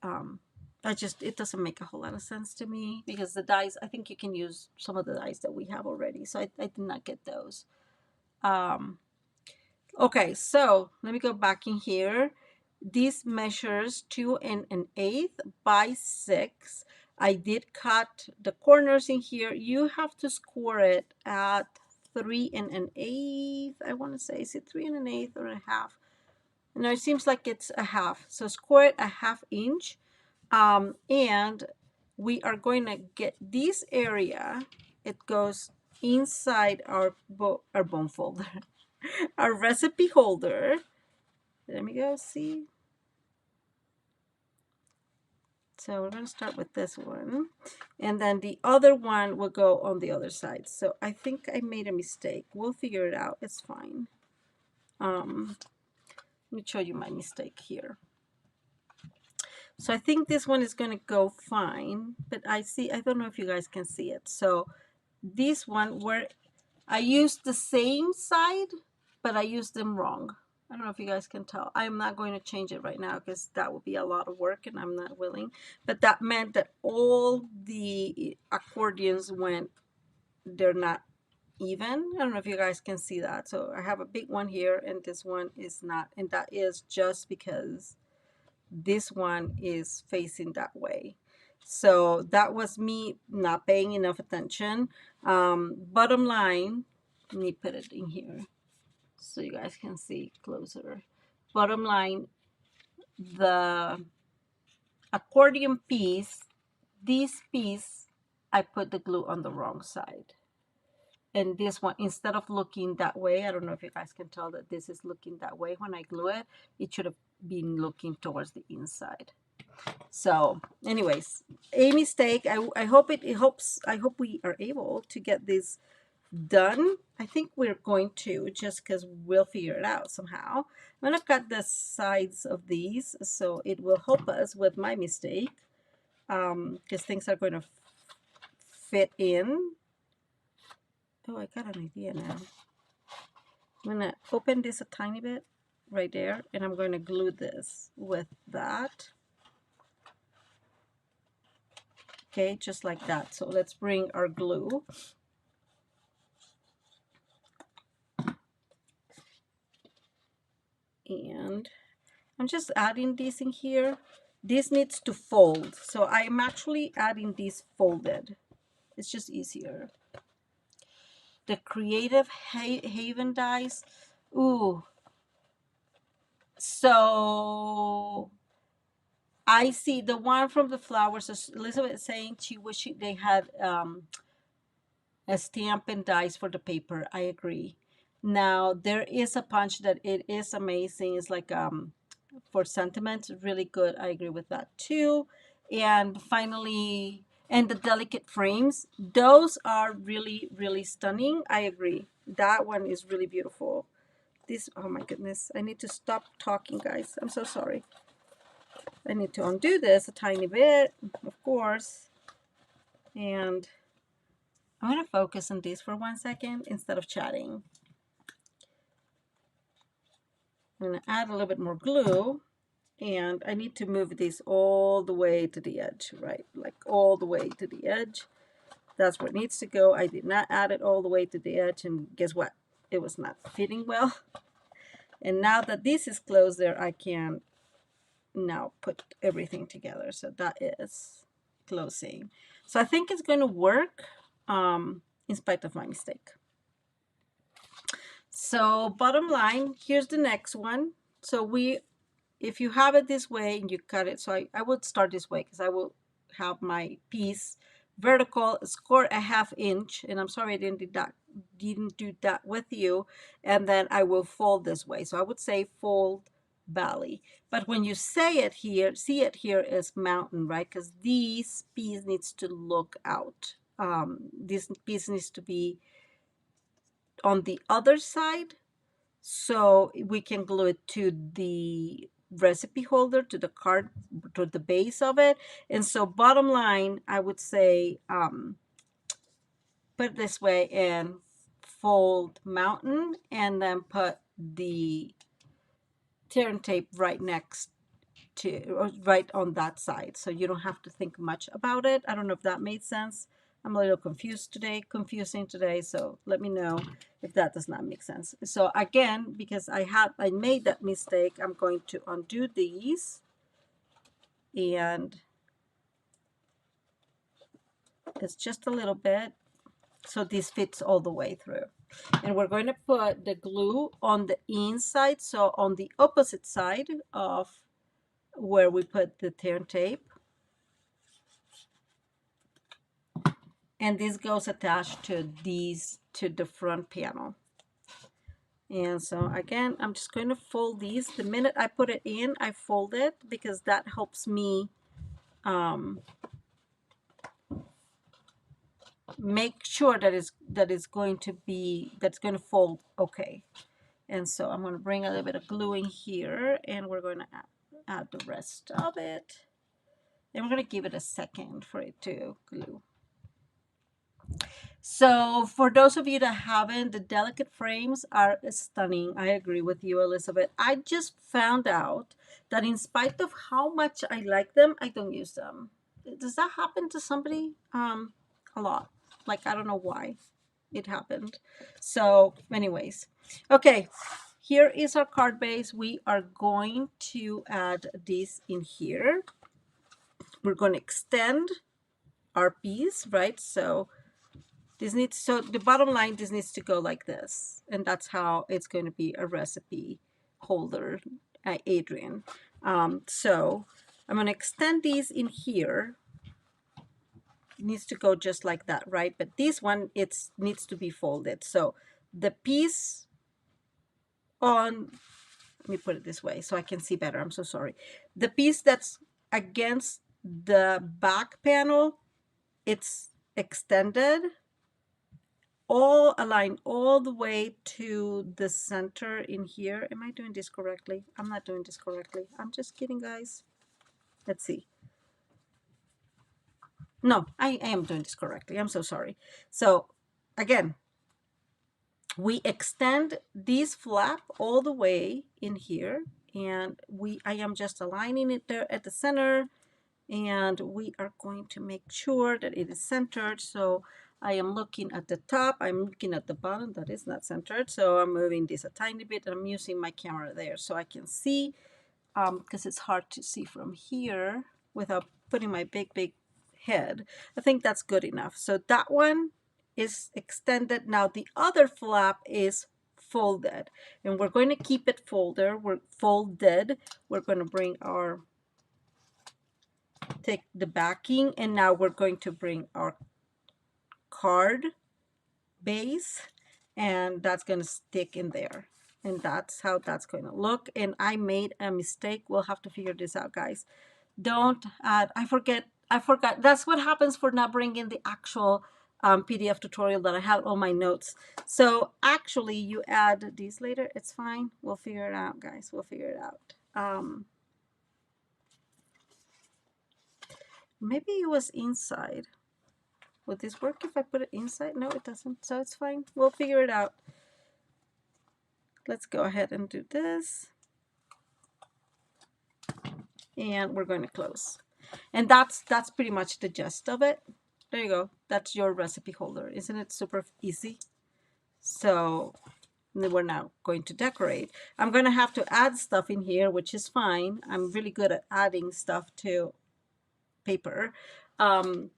Um, it doesn't make a whole lot of sense to me because the dies, I think you can use some of the dies that we have already. So I did not get those. Um, okay, so let me go back in here. This measures 2 1/8 by 6. I did cut the corners in here. You have to score it at 3 1/8. I want to say, is it 3 1/8 or a half? No, it seems like it's a half. So score it a 1/2 inch. And we are going to get this area. It goes inside our bone folder, our recipe holder. Let me go see. So we're going to start with this one. And then the other one will go on the other side. So I think I made a mistake. We'll figure it out. It's fine. Let me show you my mistake here. So I think this one is going to go fine, but I don't know if you guys can see it. So this one where I used the same side, but I used them wrong. I don't know if you guys can tell. I'm not going to change it right now because that would be a lot of work and I'm not willing. But that meant that all the accordions they're not even. I don't know if you guys can see that. So I have a big one here and this one is not. And that is just because this one is facing that way. So that was me not paying enough attention. Bottom line, let me put it in here so you guys can see closer. Bottom line, the accordion piece this piece, I put the glue on the wrong side. And this one, instead of looking that way, I don't know if you guys can tell that this is looking that way when I glue it. It should have been looking towards the inside. So anyways, a mistake. I hope it helps. I hope we are able to get this done. I think we're going to, just because we'll figure it out somehow. I'm going to cut the sides of these so it will help us with my mistake, because things are going to fit in. Oh, I got an idea now. I'm going to open this a tiny bit right there, and I'm going to glue this with that. Okay, just like that. So let's bring our glue. And I'm just adding this in here. This needs to fold. So I'm actually adding this folded. It's just easier. The Creative Haven dies. Ooh. So I see the one from the flowers. Elizabeth is saying she wish they had a stamp and dies for the paper. I agree. Now there is a punch that it is amazing. It's like for sentiment, really good. I agree with that too. And finally, and the delicate frames, those are really, really stunning. I agree. That one is really beautiful. This, oh my goodness, I need to stop talking, guys. I'm so sorry. I need to undo this a tiny bit, of course. And I'm going to focus on this for 1 second instead of chatting. I'm going to add a little bit more glue. And I need to move this all the way to the edge, right? Like all the way to the edge. That's where it needs to go. I did not add it all the way to the edge, and guess what? It was not fitting well. And now that this is closed there, I can now put everything together. So that is closing. So I think it's going to work in spite of my mistake. So bottom line, here's the next one. So if you have it this way and you cut it, so I would start this way because I will have my piece vertical, score a 1/2 inch, and I'm sorry I didn't do that with you, and then I will fold this way. So I would say fold valley, but when you see it here is mountain, right? Because this piece needs to look out. This piece needs to be on the other side, so we can glue it to the recipe holder, to the card, to the base of it. And so bottom line, I would say put it this way and fold mountain, and then put the tear and tape right next to, or right on that side, so you don't have to think much about it. I don't know if that made sense. I'm a little confusing today, so let me know if that does not make sense. So again, because I made that mistake, I'm going to undo these, and it's just a little bit, so this fits all the way through. And we're going to put the glue on the inside, so on the opposite side of where we put the tear and tape. And this goes attached to the front panel. And so again, I'm just going to fold these. The minute I put it in, I fold it because that helps me make sure that it's going to fold okay. And so I'm going to bring a little bit of glue in here, and we're going to add the rest of it. And we're going to give it a second for it to glue. So for those of you that haven't, the delicate frames are stunning. I agree with you, Elizabeth. I just found out that in spite of how much I like them, I don't use them. Does that happen to somebody? A lot. Like, I don't know why it happened. So anyways, okay, here is our card base. We are going to add this in here. We're going to extend our piece, right? So the bottom line, this needs to go like this, and that's how it's going to be a recipe holder, Adrian. So I'm going to extend these in here, needs to go just like that, right? But this one, it needs to be folded. So the piece on, let me put it this way so I can see better. I'm so sorry. The piece that's against the back panel, it's extended, all aligned all the way to the center in here. Am I doing this correctly? I'm not doing this correctly. I'm just kidding, guys. Let's see. No, I am doing this correctly. I'm so sorry. So again, we extend this flap all the way in here, and I am just aligning it there at the center, and we are going to make sure that it is centered. So I am looking at the top, I'm looking at the bottom, that is not centered. So I'm moving this a tiny bit, and I'm using my camera there so I can see, because it's hard to see from here without putting my big head. I think that's good enough. So that one is extended. Now the other flap is folded, and we're going to keep it folded. We're going to bring our, take the backing, and now we're going to bring our card base, and that's going to stick in there, and that's how that's going to look. And I made a mistake. We'll have to figure this out, guys. Don't add, I forgot. That's what happens for not bringing the actual PDF tutorial that I have on my notes. So actually you add these later, it's fine. We'll figure it out, guys. We'll figure it out. Maybe it was inside. Would this work if I put it inside? No, it doesn't. So it's fine. We'll figure it out. Let's go ahead and do this. And we're going to close. And that's pretty much the gist of it. There you go. That's your recipe holder. Isn't it super easy? So we're now going to decorate. I'm going to have to add stuff in here, which is fine. I'm really good at adding stuff to paper. And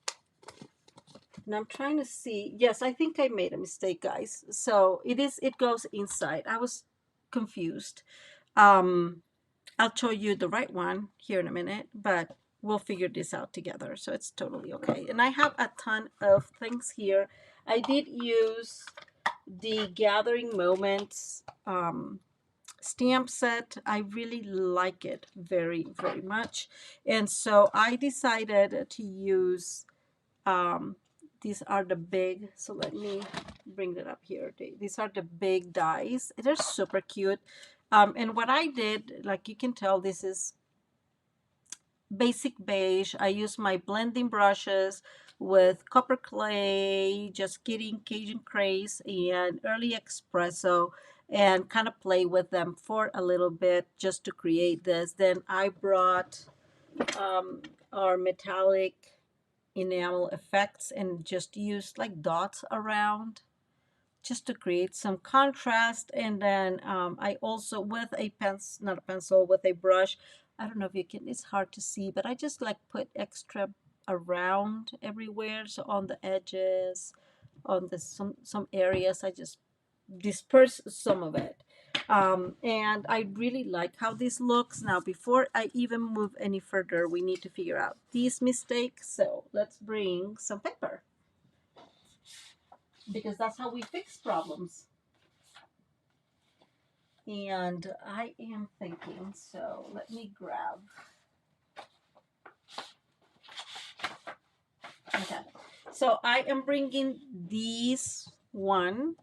I'm trying to see. Yes, I think I made a mistake, guys. So it goes inside. I was confused. I'll show you the right one here in a minute, but we'll figure this out together. So it's totally okay. And I have a ton of things here. I did use the Gathering Moments stamp set. I really like it very much. And so I decided to use, these are the big, so let me bring that up here. These are the big dies. They're super cute. And what I did, like you can tell, this is basic beige. I use my blending brushes with copper clay, just kidding, Cajun Craze, and early espresso, and kind of play with them for a little bit just to create this. Then I brought our metallic enamel effects and just used like dots around just to create some contrast. And then I also, with a pencil, not a pencil, with a brush, I don't know if you can, it's hard to see, but I just like put extra around everywhere. So on the edges, on the some areas, I just disperse some of it. And I really like how this looks. Now, before I even move any further, we need to figure out these mistakes. So let's bring some paper, because that's how we fix problems. And I am thinking, so let me grab. Okay, so I am bringing these one.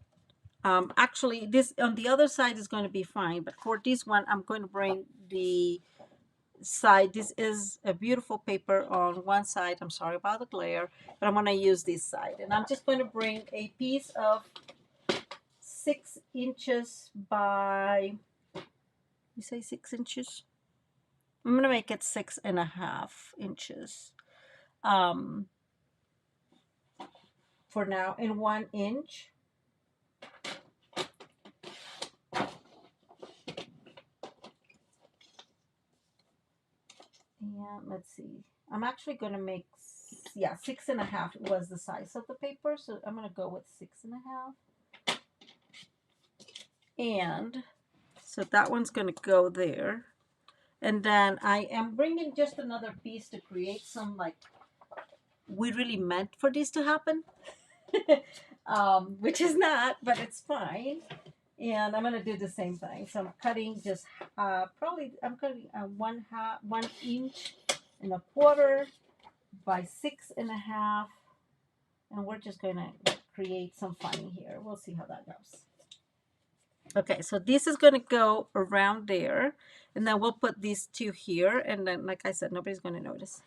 Actually, this on the other side is going to be fine, but for this one, I'm going to bring the side. This is a beautiful paper on one side. I'm sorry about the glare, but I'm going to use this side. And I'm just going to bring a piece of 6 inches by, you say 6 inches? I'm going to make it 6.5 inches for now, and 1 inch. And let's see, I'm actually going to make, yeah, 6.5 was the size of the paper, so I'm going to go with 6.5. And so that one's going to go there. And then I am bringing just another piece to create some like we really meant for this to happen. Which is not, but it's fine. And I'm gonna do the same thing. So I'm cutting just probably I'm cutting 1 inch and a quarter by 6.5, and we're just gonna create some funny here. We'll see how that goes. Okay, so this is gonna go around there, and then we'll put these two here, and then like I said, nobody's gonna notice.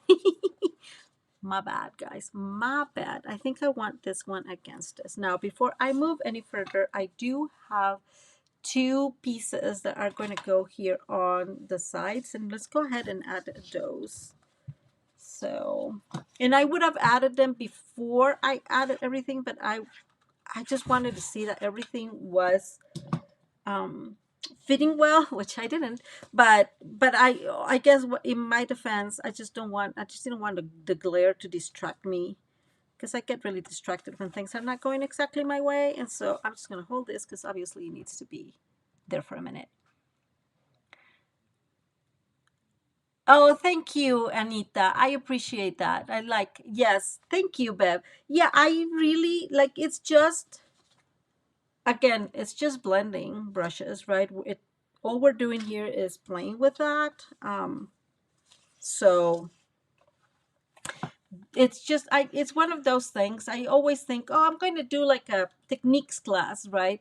My bad, guys. My bad. I think I want this one against this. Now, before I move any further, I do have two pieces that are going to go here on the sides, and let's go ahead and add those. So, and I would have added them before I added everything, but I just wanted to see that everything was um fitting well, which I didn't. But I guess in my defense, I just didn't want the glare to distract me, because I get really distracted when things are not going exactly my way. And so I'm just going to hold this because obviously it needs to be there for a minute. Oh, thank you, Anita. I appreciate that. Yes, thank you, Bev. Yeah, I really like, it's just, again, it's just blending brushes, right? All we're doing here is playing with that. So it's just, it's one of those things. I always think, oh, I'm going to do like a techniques class, right?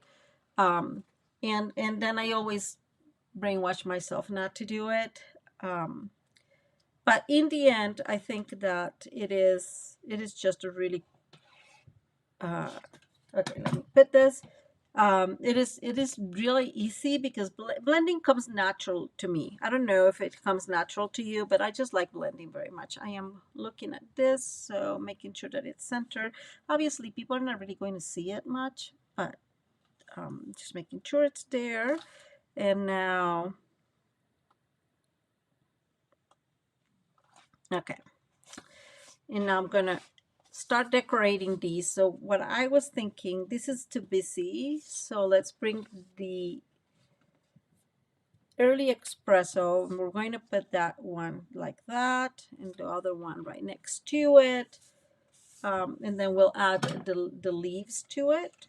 Um, and then I always brainwash myself not to do it. But in the end, I think that it is just a really okay. Let me put this. It is really easy because blending comes natural to me. I don't know if it comes natural to you, but I just like blending very much. I am looking at this, so making sure that it's centered. Obviously, people are not really going to see it much, but just making sure it's there. And now, okay. And now I'm gonna start decorating these. So what I was thinking, this is too busy. So let's bring the early espresso, and we're going to put that one like that, and the other one right next to it. And then we'll add the leaves to it.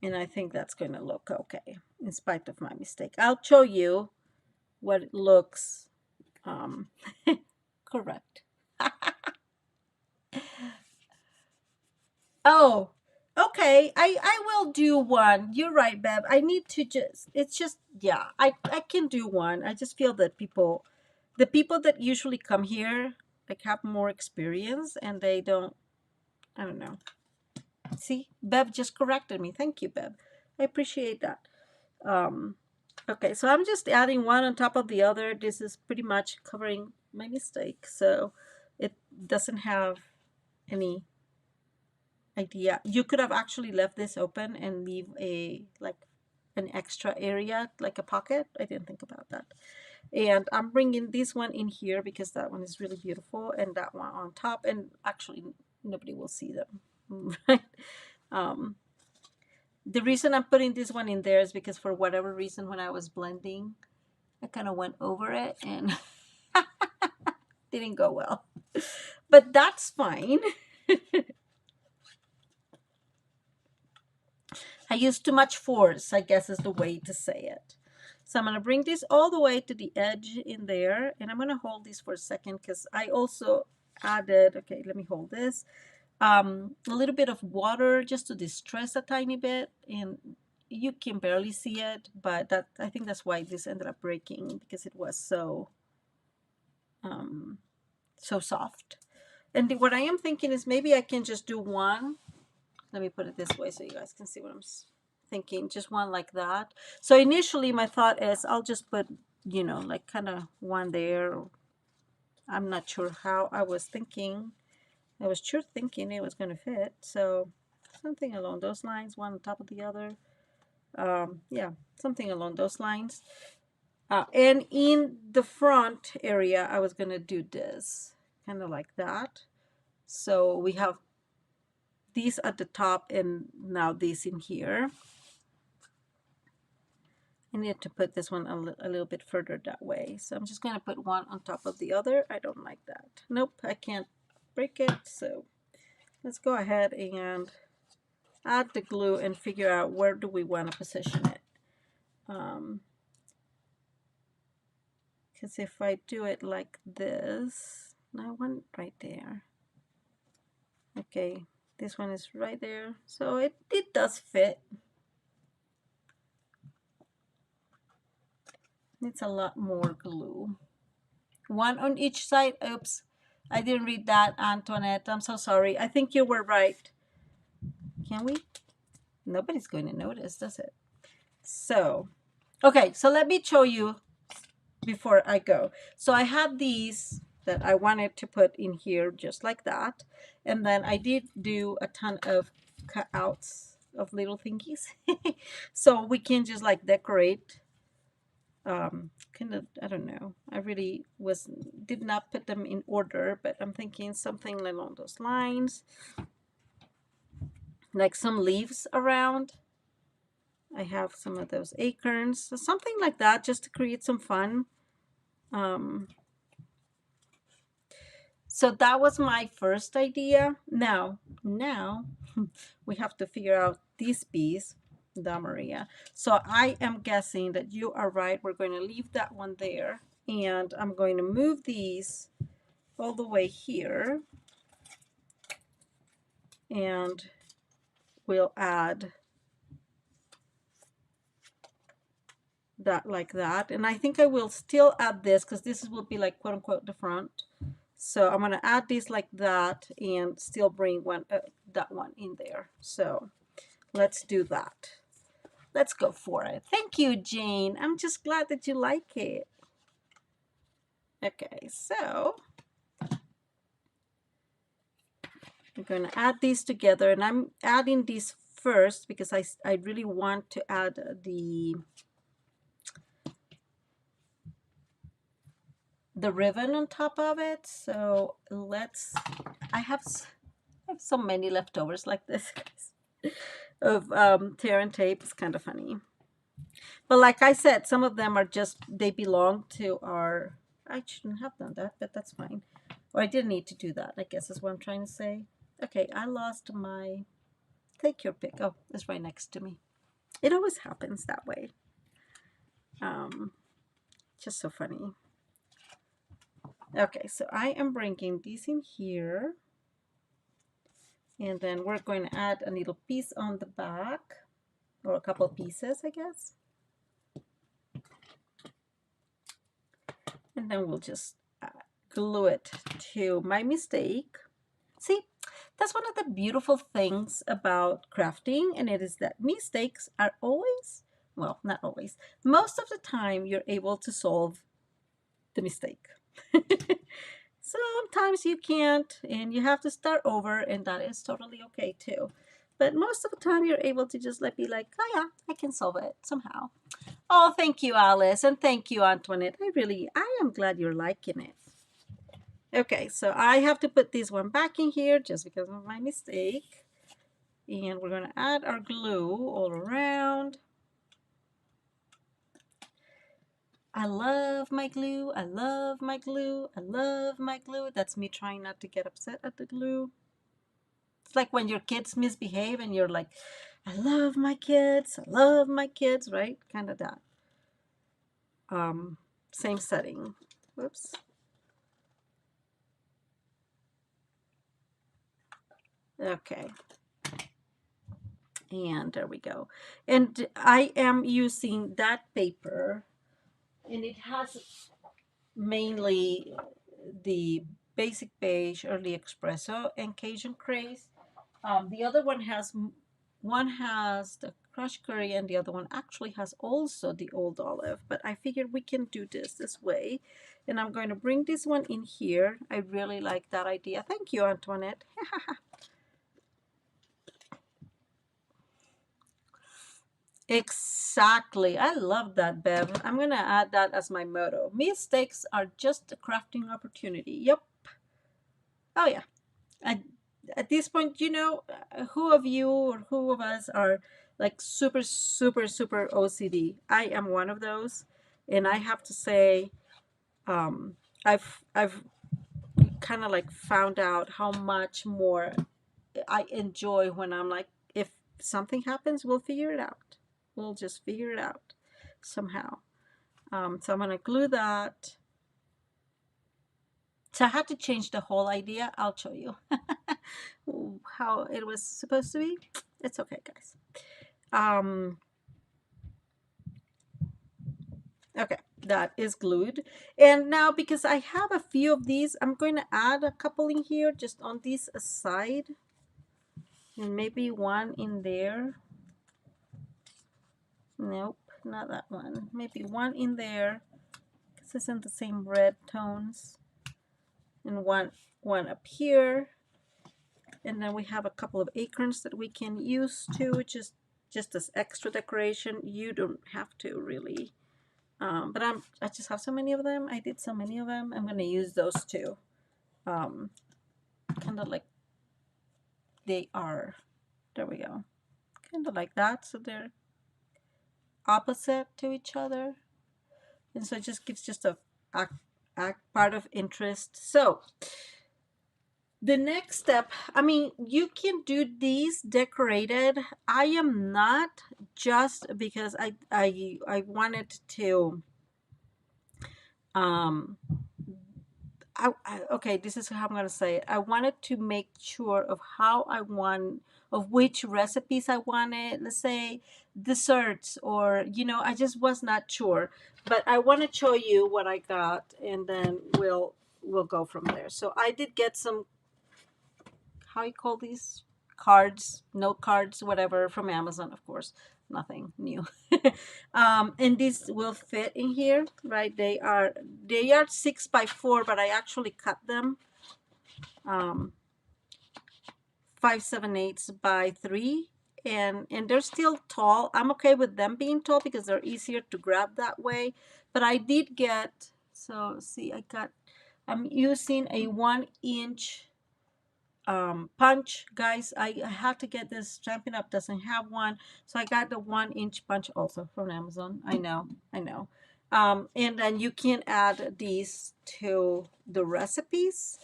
And I think that's going to look okay, in spite of my mistake. I'll show you what it looks correct. Oh, okay. I will do one. You're right, Bev. I need to just, it's just, yeah, I can do one. I just feel that the people that usually come here, like, have more experience, and they don't, I don't know. See, Bev just corrected me. Thank you, Bev. I appreciate that. Okay, so I'm just adding one on top of the other. This is pretty much covering my mistake, so it doesn't have any idea. You could have actually left this open and leave an extra area, like a pocket. I didn't think about that. And I'm bringing this one in here because that one is really beautiful, and that one on top, and actually nobody will see them. Right? The reason I'm putting this one in there is because for whatever reason, when I was blending, I kind of went over it and didn't go well. But that's fine. I used too much force, I guess is the way to say it. So I'm going to bring this all the way to the edge in there, and I'm going to hold this for a second because I also added, okay, let me hold this, a little bit of water just to distress a tiny bit, and you can barely see it, but I think that's why this ended up breaking, because it was so soft. And what I am thinking is maybe I can just do one. Let me put it this way so you guys can see what I'm thinking. Just one like that. So initially my thought is I'll just put, like kind of one there. I'm not sure how I was thinking. I was sure thinking it was going to fit. So something along those lines, one on top of the other. Yeah, something along those lines. And in the front area, I was going to do this, kind of like that. So we have these at the top and now these in here. I need to put this one a little bit further that way. So I'm just going to put one on top of the other. I don't like that. Nope, I can't break it. So let's go ahead and add the glue and figure out where do we want to position it. Because if I do it like this, I want it right there. Okay, this one is right there. So it does fit. It's a lot more glue. One on each side. Oops, I didn't read that, Antoinette. I'm so sorry. I think you were right. Can we? Nobody's going to notice, does it? So, okay, so let me show you before I go. So I had these that I wanted to put in here just like that. And then I did do a ton of cutouts of little thingies. So we can just like decorate. Kind of, I don't know. I really did not put them in order, but I'm thinking something along those lines. Like some leaves around. I have some of those acorns, so something like that, just to create some fun. So that was my first idea. Now we have to figure out these bees, Maria. So I am guessing that you are right. We're going to leave that one there, and I'm going to move these all the way here, and we'll add that like that. And I think I will still add this because this will be like quote unquote the front. So I'm going to add these like that and still bring that one in there. So let's do that. Let's go for it. Thank you, Jane. I'm just glad that you like it. Okay, so I'm going to add these together, and I'm adding these first because I really want to add the ribbon on top of it. So I have so many leftovers like this of tear and tape. It's kind of funny. But like I said, some of them are just, they belong to our, I shouldn't have done that, but that's fine. Or I didn't need to do that, I guess is what I'm trying to say. Okay, I lost my, take your pick. Oh, it's right next to me. It always happens that way. Just so funny. Okay, so I am bringing these in here. And then we're going to add a little piece on the back, or a couple pieces, I guess. And then we'll just glue it to my mistake. See, that's one of the beautiful things about crafting, and it is that mistakes are always, well, not always, most of the time you're able to solve the mistake. Sometimes you can't, and you have to start over, and that is totally okay too. But most of the time you're able to just be like, oh yeah, I can solve it somehow. Oh, thank you, Alice, and thank you, Antoinette. I am glad you're liking it. Okay, so I have to put this one back in here just because of my mistake. And we're going to add our glue all around. I love my glue. I love my glue. I love my glue. That's me trying not to get upset at the glue. It's like when your kids misbehave and you're like, I love my kids. I love my kids, right? Kind of that. Same setting. Whoops. Okay. And there we go. And I am using that paper, and it has mainly the basic beige, early espresso, and Cajun craze. The other one has the crushed curry, and the other one actually has also the old olive. But I figured we can do this way, and I'm going to bring this one in here. I really like that idea. Thank you, Antoinette. Exactly. I love that, Bev. I'm going to add that as my motto. Mistakes are just a crafting opportunity. Yep. Oh, yeah. At this point, who of you or who of us are like super, super, super OCD. I am one of those, and I have to say, um, I've kind of like found out how much more I enjoy when I'm like, if something happens, we'll figure it out. We'll just figure it out somehow. So I'm gonna glue that. So I had to change the whole idea. I'll show you how it was supposed to be. It's okay, guys. Um, okay, that is glued. And now because I have a few of these, I'm going to add a couple in here just on this side. And maybe one in there. Nope, not that one. Maybe one in there. Because it's in the same red tones. And one up here. And then we have a couple of acorns that we can use too, just as extra decoration. You don't have to really. But I just have so many of them. I did so many of them. I'm gonna use those too. Kind of like they are. There we go. Kind of like that. So they're opposite to each other. And so it just gives just a part of interest. So the next step, I mean, you can do these decorated. I am not, just because I wanted to um okay, this is how I'm gonna say it. I wanted to make sure of how I want, of which recipes I wanted, let's say desserts, or I just was not sure. But I want to show you what I got, and then we'll go from there. So I did get some, how you call these, cards, note cards, whatever, from Amazon, of course. Nothing new. And these will fit in here, right? They are 6 by 4, but I actually cut them 5/7/8 by 3, and they're still tall. I'm okay with them being tall because they're easier to grab that way. But I did get, so see, I'm using a 1-inch punch, guys. I had to get this. Stampin' Up doesn't have one, so I got the 1-inch punch also from Amazon. I know. And then you can add these to the recipes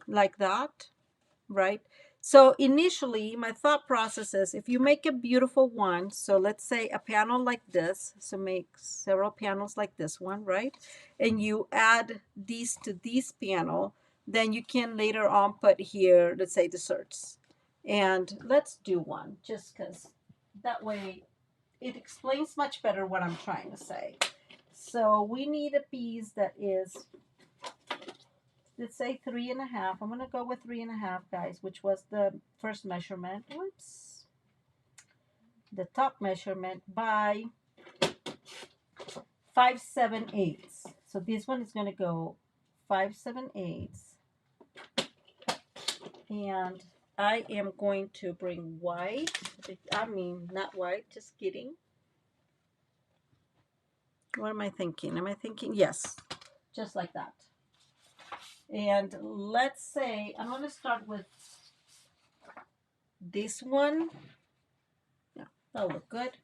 like that, right? So initially, my thought process is, if you make a beautiful one, so let's say a panel like this, so make several panels like this one, right? And you add these to this panel, then you can later on put here, let's say desserts. And let's do one, just because that way it explains much better what I'm trying to say. So we need a piece that is, let's say 3.5. I'm going to go with 3.5, guys, which was the first measurement. Whoops. The top measurement by 5/7/8. So this one is going to go 5/7/8. And I am going to bring white. I mean, not white, just kidding. What am I thinking? Am I thinking? Yes, just like that. And let's say I'm going to start with this one. Yeah, that'll look good.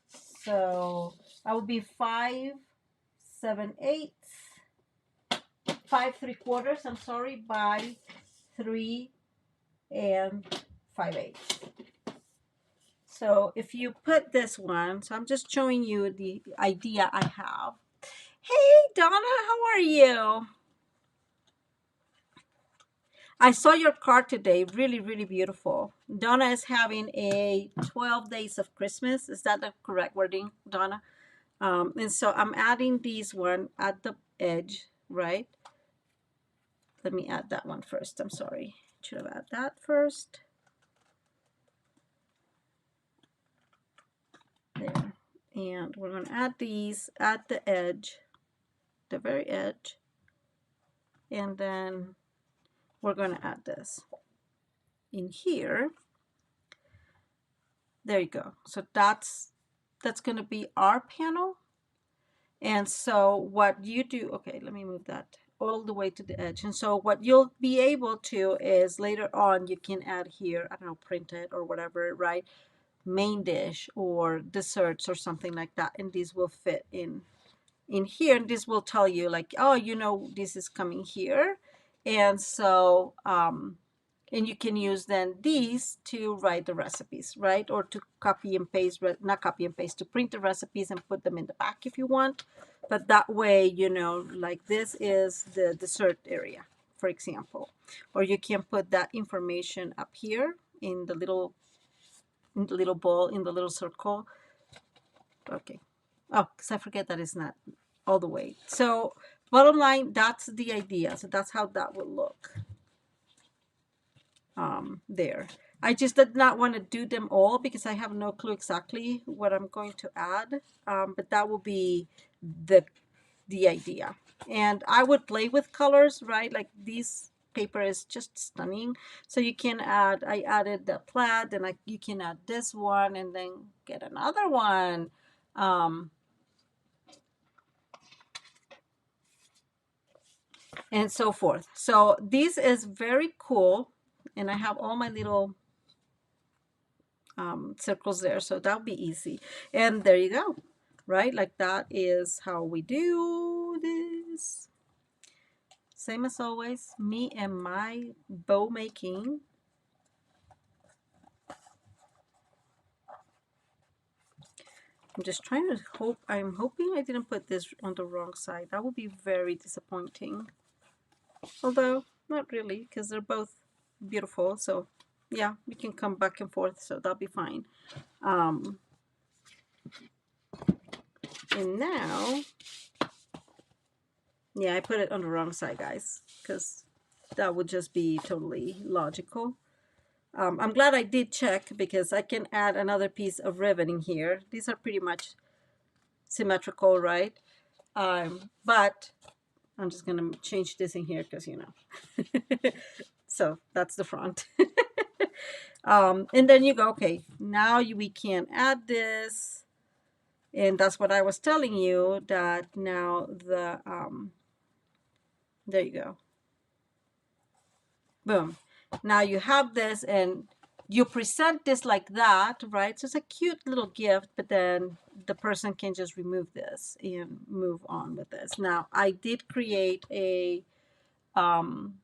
So I will be 5/7/8, 5 3/4. I'm sorry, by 3 and 5/8. So if you put this one, so I'm just showing you the idea I have. Hey, Donna, how are you? I saw your card today. Really, really beautiful. Donna is having a 12 days of Christmas. Is that the correct wording, Donna? And so I'm adding these one at the edge, right? Let me add that one first. I'm sorry. Should have added that first. There. And we're going to add these at the edge, the very edge. And then we're going to add this in here. There you go. So that's going to be our panel. And so what you do, okay, let me move that all the way to the edge. And so what you'll be able to is later on, you can add here, I don't know, print it or whatever, right? main dish or desserts or something like that, and these will fit in here, and this will tell you like, oh, you know, this is coming here. And so and you can use then these to write the recipes, right? Or to copy and paste, not copy and paste, to print the recipes and put them in the back if you want. But that way, you know, like this is the dessert area, for example. Or you can put that information up here in the little ball, in the little circle. Okay. Oh, because I forget that it's not all the way. So bottom line, that's the idea. So that's how that would look there. I just did not want to do them all because I have no clue exactly what I'm going to add. But that will be the idea. And I would play with colors, right? Like this paper is just stunning. So you can add, I added the plaid, and you can add this one and then get another one. And so forth. So this is very cool. And I have all my little circles there. So that'll be easy. And there you go. Right? Like that is how we do this. Same as always, me and my bow making. I'm just trying to hope, I'm hoping I didn't put this on the wrong side. That would be very disappointing. Although, not really, because they're both beautiful. So, yeah, we can come back and forth, so that'll be fine. And now, yeah, I put it on the wrong side, guys, because that would just be totally logical. I'm glad I did check because I can add another piece of ribbon here. These are pretty much symmetrical, right? But I'm just gonna change this in here because, you know. So that's the front. And then you go, okay, now we can add this. And that's what I was telling you, that now the, there you go. Boom. Now you have this and you present this like that, right? So it's a cute little gift, but then the person can just remove this and move on with this. Now I did create a kind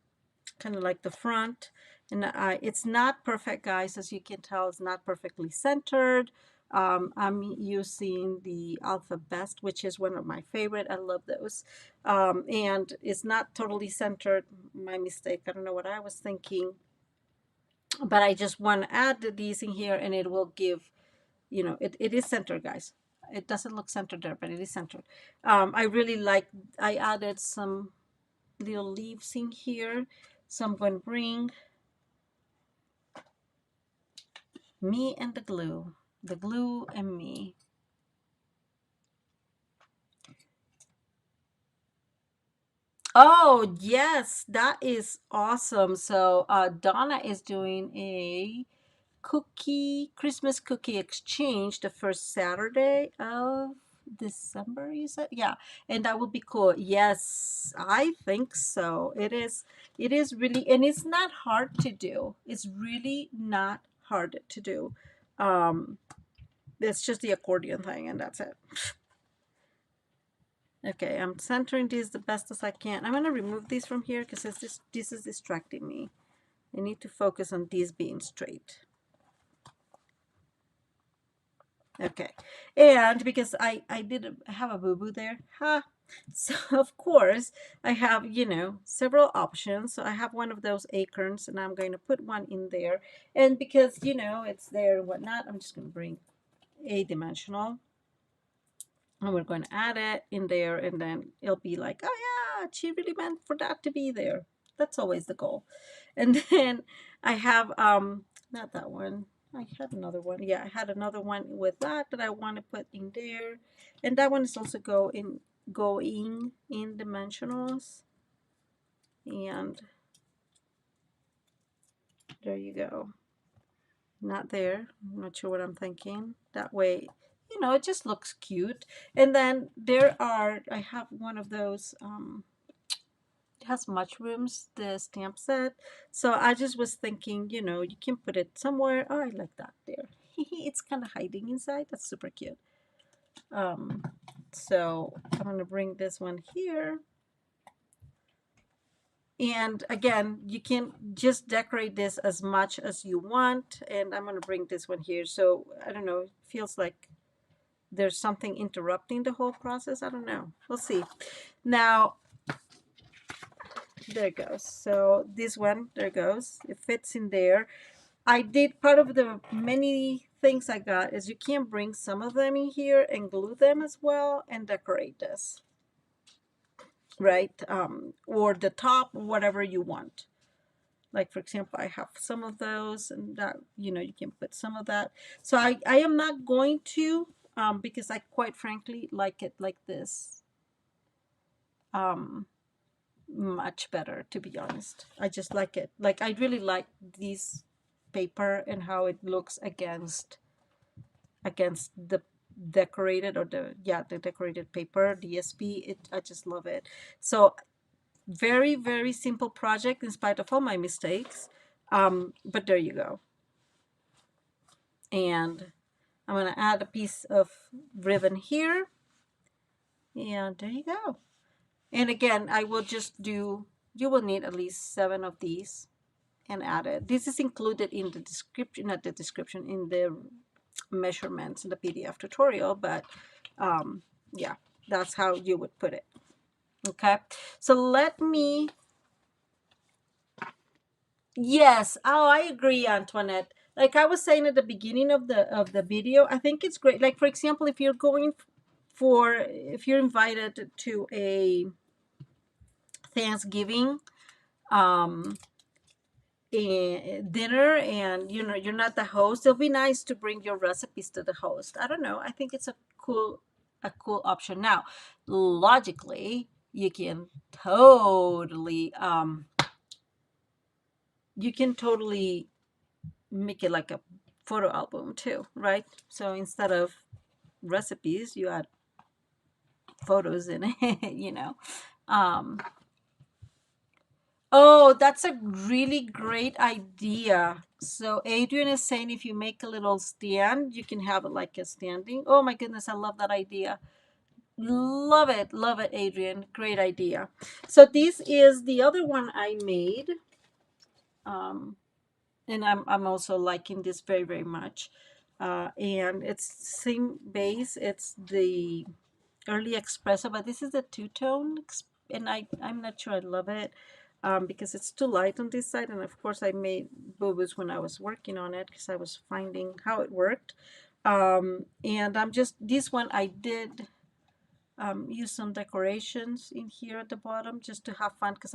of like the front, and it's not perfect, guys. As you can tell, it's not perfectly centered. I'm using the Alpha Best, which is one of my favorite. I love those. And it's not totally centered. My mistake. I don't know what I was thinking, but I just want to add these in here, and it will give, you know, it is centered, guys. It doesn't look centered there, but it is centered. I really like, I added some little leaves in here. So I'm going to bring me and the glue and me. Oh, yes, that is awesome. So Donna is doing a Christmas cookie exchange the first Saturday of December, you said? Yeah, and that would be cool. Yes, I think so. It is really, and it's not hard to do. It's really not hard to do. Um, it's just the accordion thing, and that's it. Okay, I'm centering these the best as I can. I'm gonna remove these from here because this is distracting me. I need to focus on these being straight. Okay, and because I did have a boo-boo there, ha. So of course I have, you know, several options. So I have one of those acorns, and I'm going to put one in there. And because, you know, it's there and whatnot, I'm just going to bring a dimensional, and we're going to add it in there, and then it'll be like, oh yeah, she really meant for that to be there. That's always the goal. And then I have not that one, I had another one. Yeah, I had another one with that I want to put in there, and that one is also going in dimensionals. And there you go. Not there. I'm not sure what I'm thinking. That way, you know, it just looks cute. And then there are, I have one of those, it has mushrooms, the stamp set. So I just was thinking, you know, you can put it somewhere. Oh, I like that there. It's kind of hiding inside. That's super cute. Um, so I'm going to bring this one here. And again, you can just decorate this as much as you want. And I'm going to bring this one here. So I don't know, it feels like there's something interrupting the whole process. I don't know. We'll see. Now, there it goes. So this one, there it goes. It fits in there. I did part of the many things I got is you can bring some of them in here and glue them as well and decorate this, right? Or the top, whatever you want. Like for example, I have some of those and that, you know, you can put some of that. So I am not going to, because I quite frankly like it like this. Much better, to be honest. I just like it. Like I really like this paper and how it looks against the decorated or the decorated paper DSP. I just love it. So very, very simple project in spite of all my mistakes. But there you go. And I'm going to add a piece of ribbon here. And there you go. And again, I will just do, you will need at least 7 of these and add it. This is included in the description, not the description, in the measurements in the PDF tutorial, but yeah, that's how you would put it. Okay, so let me, yes, oh, I agree, Antoinette. Like I was saying at the beginning of the video, I think it's great. Like for example, if you're going if you're invited to a Thanksgiving dinner and you know you're not the host, it'll be nice to bring your recipes to the host. I don't know, I think it's a cool option. Now logically you can totally make it like a photo album too, right? So instead of recipes you add photos in it. You know. um Oh, that's a really great idea. So Adrian is saying if you make a little stand, you can have it like a standing. Oh my goodness, I love that idea. Love it, Adrian. Great idea. So this is the other one I made. Um, and I'm also liking this very, very much. And it's same base. It's the early espresso, but this is a two-tone, and I'm not sure I love it because it's too light on this side. And of course, I made boo-boos when I was working on it because I was finding how it worked. And I'm just, this one I did use some decorations in here at the bottom just to have fun because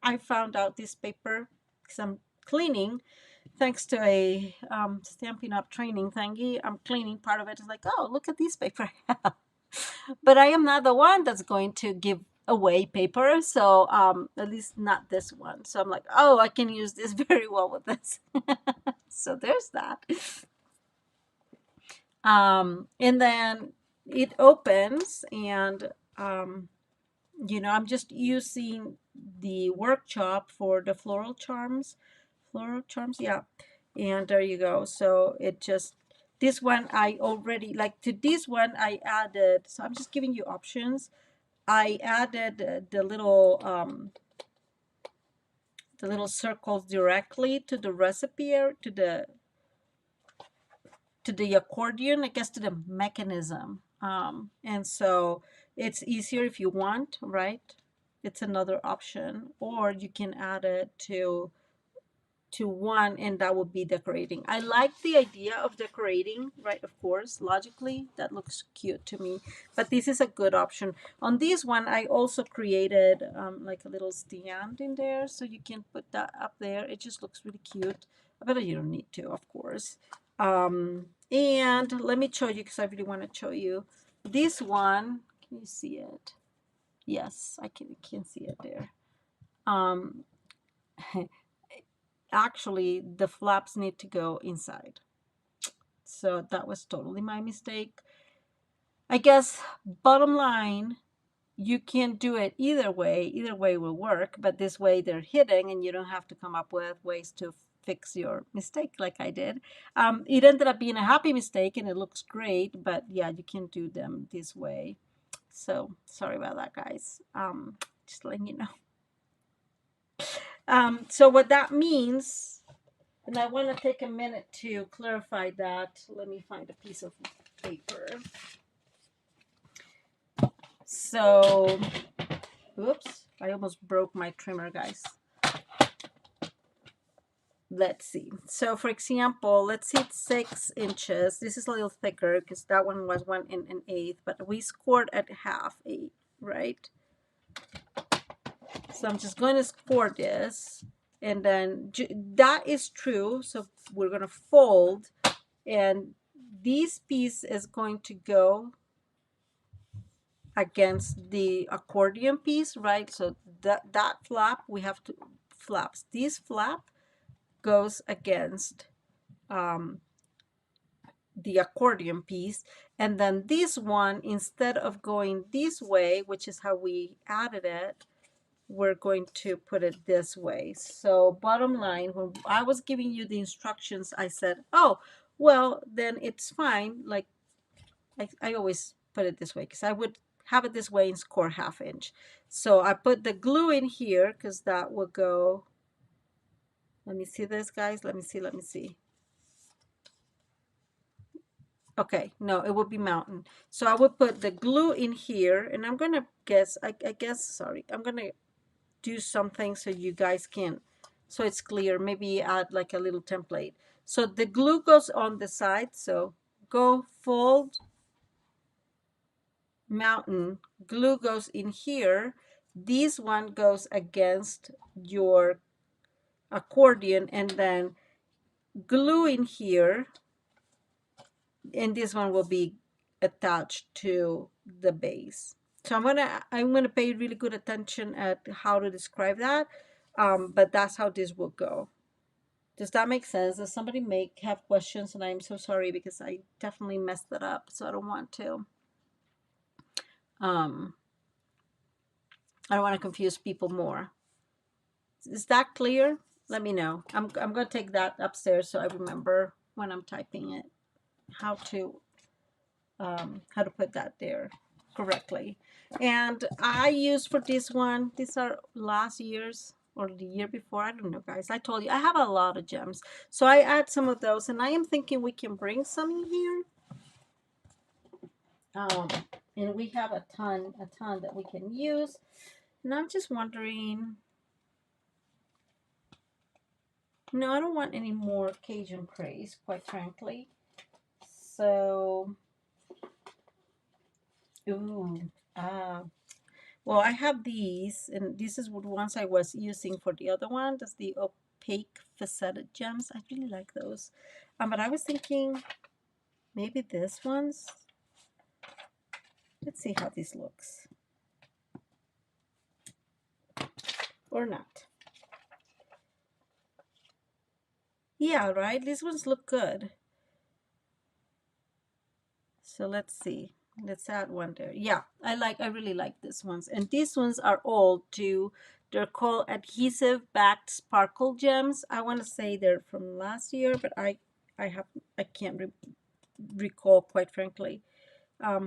I found out this paper because I'm cleaning thanks to a Stampin' Up training thingy. I'm cleaning part of it. It's like, oh, look at this paper. But I am not the one that's going to give away paper, so at least not this one. So I'm like, oh, I can use this very well with this. So there's that. And then it opens and you know, I'm just using the work chop for the floral charms, yeah. And there you go. So it just, this one I already, like to this one I added, so I'm just giving you options. I added the little circles directly to the recipe, to the accordion, I guess, to the mechanism. And so it's easier if you want, right? It's another option, or you can add it to one and that would be decorating. I like the idea of decorating, right? Of course, logically, that looks cute to me, but this is a good option. On this one, I also created like a little stand in there so you can put that up there. It just looks really cute, but you don't need to, of course. And let me show you because I really want to show you this one. Can you see it? Yes, I can see it there. Um, actually the flaps need to go inside, so that was totally my mistake. I guess bottom line, you can do it either way will work, but this way they're hidden and you don't have to come up with ways to fix your mistake like I did. It ended up being a happy mistake and it looks great, but yeah, you can do them this way. So sorry about that, guys. Just letting you know. So what that means, and I want to take a minute to clarify that. Let me find a piece of paper. So, oops, I almost broke my trimmer, guys. Let's see. So for example, let's see, it's 6 inches. This is a little thicker because that one was 1 1/8, but we scored at 1/2 right? So I'm just going to score this, and then that is true. So we're going to fold, and this piece is going to go against the accordion piece, right? So that flap, we have two flaps. This flap goes against the accordion piece, and then this one, instead of going this way, which is how we added it, we're going to put it this way. So bottom line, when I was giving you the instructions, I said, oh, well, then it's fine. Like I always put it this way because I would have it this way and score 1/2 inch. So I put the glue in here because that will go, let me see this, guys. Let me see. Okay, no, it would be mountain. So I would put the glue in here, and I'm going to guess, I guess, sorry, I'm going to do something so you guys can, so it's clear, maybe add like a little template. So the glue goes on the side, so go fold, mountain, glue goes in here. This one goes against your accordion, and then glue in here, and this one will be attached to the base. So I'm gonna pay really good attention at how to describe that, but that's how this will go. Does that make sense? Does somebody have questions? And I'm so sorry because I definitely messed it up, so I don't want to. I don't want to confuse people more. Is that clear? Let me know. I'm gonna take that upstairs so I remember when I'm typing it how to put that there correctly. And I use for this one, these are last year's or the year before, I don't know, guys. I told you I have a lot of gems, so I add some of those, and I am thinking we can bring some in here. And we have a ton that we can use, and I'm just wondering, no, I don't want any more Cajun craze, quite frankly. So ooh, well, I have these, and this is what ones I was using for the other one. That's the opaque faceted gems. I really like those. But I was thinking maybe this one's. Let's see how this looks. Or not. Yeah, right? These ones look good. So let's see. Let's add one there. Yeah, I really like these ones. And these ones are old too. They're called adhesive backed sparkle gems. I want to say they're from last year, but I can't recall, quite frankly,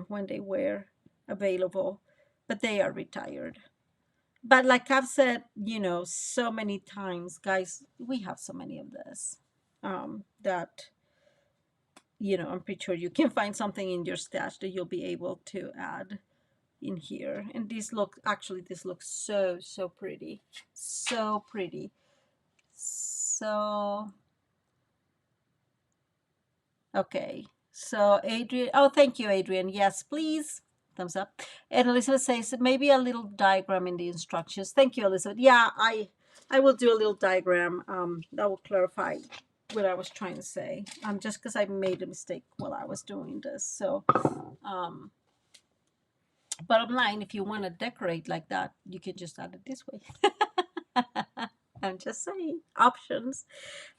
when they were available, but they are retired. But like I've said, so many times, guys, we have so many of this, that I'm pretty sure you can find something in your stash that you'll be able to add in here. And this looks so pretty. So pretty. So, okay. So Adrian, oh, thank you, Adrian. Yes, please. Thumbs up. And Elizabeth says maybe a little diagram in the instructions. Thank you, Elizabeth. Yeah, I will do a little diagram that will clarify what I was trying to say. Just because I made a mistake while I was doing this. So bottom line, if you want to decorate like that, you can just add it this way. I'm just saying, options.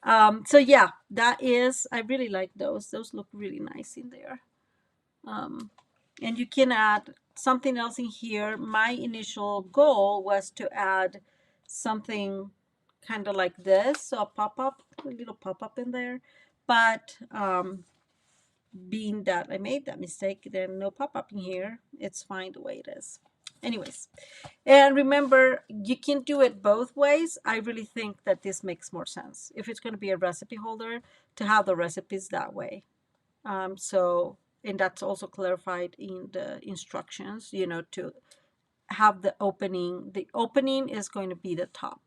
So yeah, I really like those. Those look really nice in there. And you can add something else in here. My initial goal was to add something kind of like this, so a pop-up a little pop-up in there. But being that I made that mistake, then no pop-up in here. It's fine the way it is. Anyways, and remember, you can do it both ways. I really think that this makes more sense if it's going to be a recipe holder to have the recipes that way. So, and that's also clarified in the instructions, you know, to have the opening. The opening is going to be the top.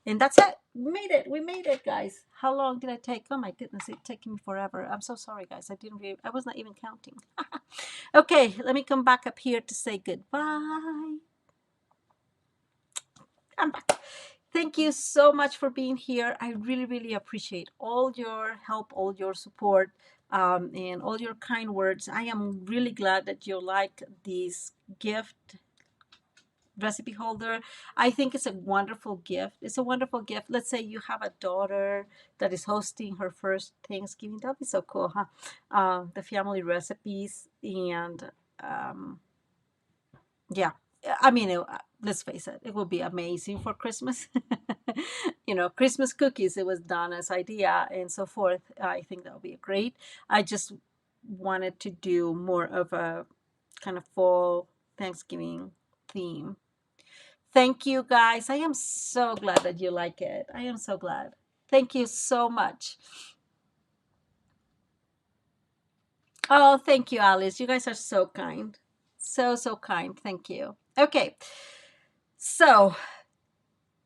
And that's it. We made it. We made it, guys. How long did I take? Oh my goodness, it's taking me forever. I'm so sorry, guys. I was not even counting. Okay, let me come back up here to say goodbye. I'm back. Thank you so much for being here. I really, really appreciate all your help, all your support, and all your kind words. I am really glad that you like this gift recipe holder. I think it's a wonderful gift. It's a wonderful gift. Let's say you have a daughter that is hosting her first Thanksgiving. That'd be so cool, huh? The family recipes and yeah. I mean, let's face it, it will be amazing for Christmas. You know, Christmas cookies, it was Donna's idea and so forth. I think that would be great. I just wanted to do more of a kind of fall Thanksgiving theme. Thank you, guys. I am so glad that you like it. I am so glad. Thank you so much. Oh, thank you, Alice. You guys are so kind. So, so kind. Thank you. Okay. So,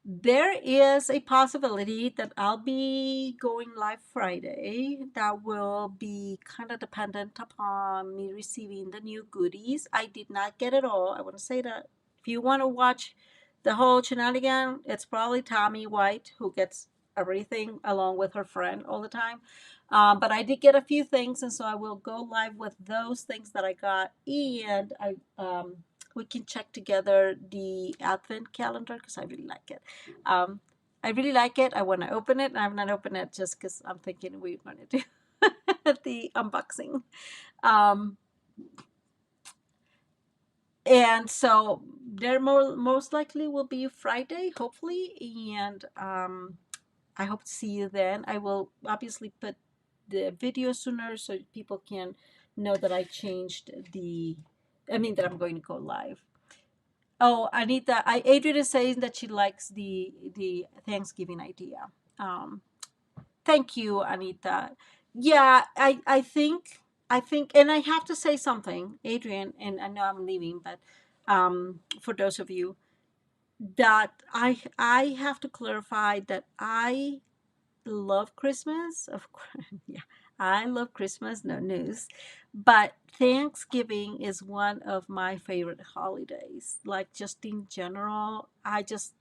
there is a possibility that I'll be going live Friday. That will be kind of dependent upon me receiving the new goodies. I did not get it all. I want to say that if you want to watch the whole shenanigan, it's probably Tommy White who gets everything along with her friend all the time. But I did get a few things, and so I will go live with those things that I got, and we can check together the advent calendar because I really like it. Um, I really like it. I want to open it. I've not opened it just because I'm thinking we're going to do the unboxing. Um, and so there most likely will be Friday, hopefully. And I hope to see you then. I will obviously put the video sooner so people can know that I changed that I'm going to go live. Oh, Anita, Adrian is saying that she likes the Thanksgiving idea. Um, thank you, Anita. Yeah, I think, and I have to say something, Adrian, and I know I'm leaving, but for those of you that I have to clarify that I love Christmas. Of course, yeah, I love Christmas, no news. But Thanksgiving is one of my favorite holidays. Like, just in general, I just,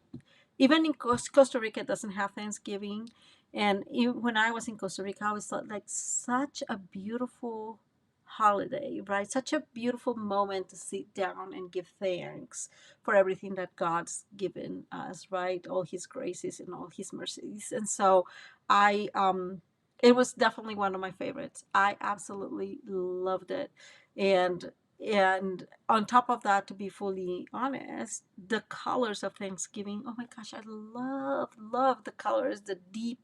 even in Costa Rica doesn't have Thanksgiving. And even when I was in Costa Rica, I always thought like such a beautiful holiday, right? Such a beautiful moment to sit down and give thanks for everything that God's given us, right? All his graces and all his mercies. And so I it was definitely one of my favorites. I absolutely loved it. And and on top of that, to be fully honest, the colors of Thanksgiving, oh my gosh, I love the colors, the deep,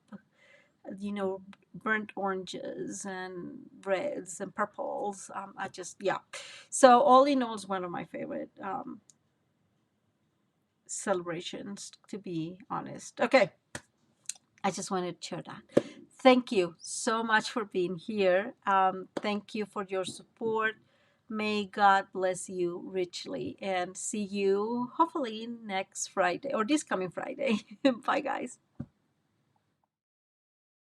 you know, burnt oranges and reds and purples. I just, yeah. So all in all, is one of my favorite celebrations, to be honest. Okay, I just wanted to share that. Thank you so much for being here. Thank you for your support. May God bless you richly and see you hopefully next Friday or this coming Friday. Bye, guys.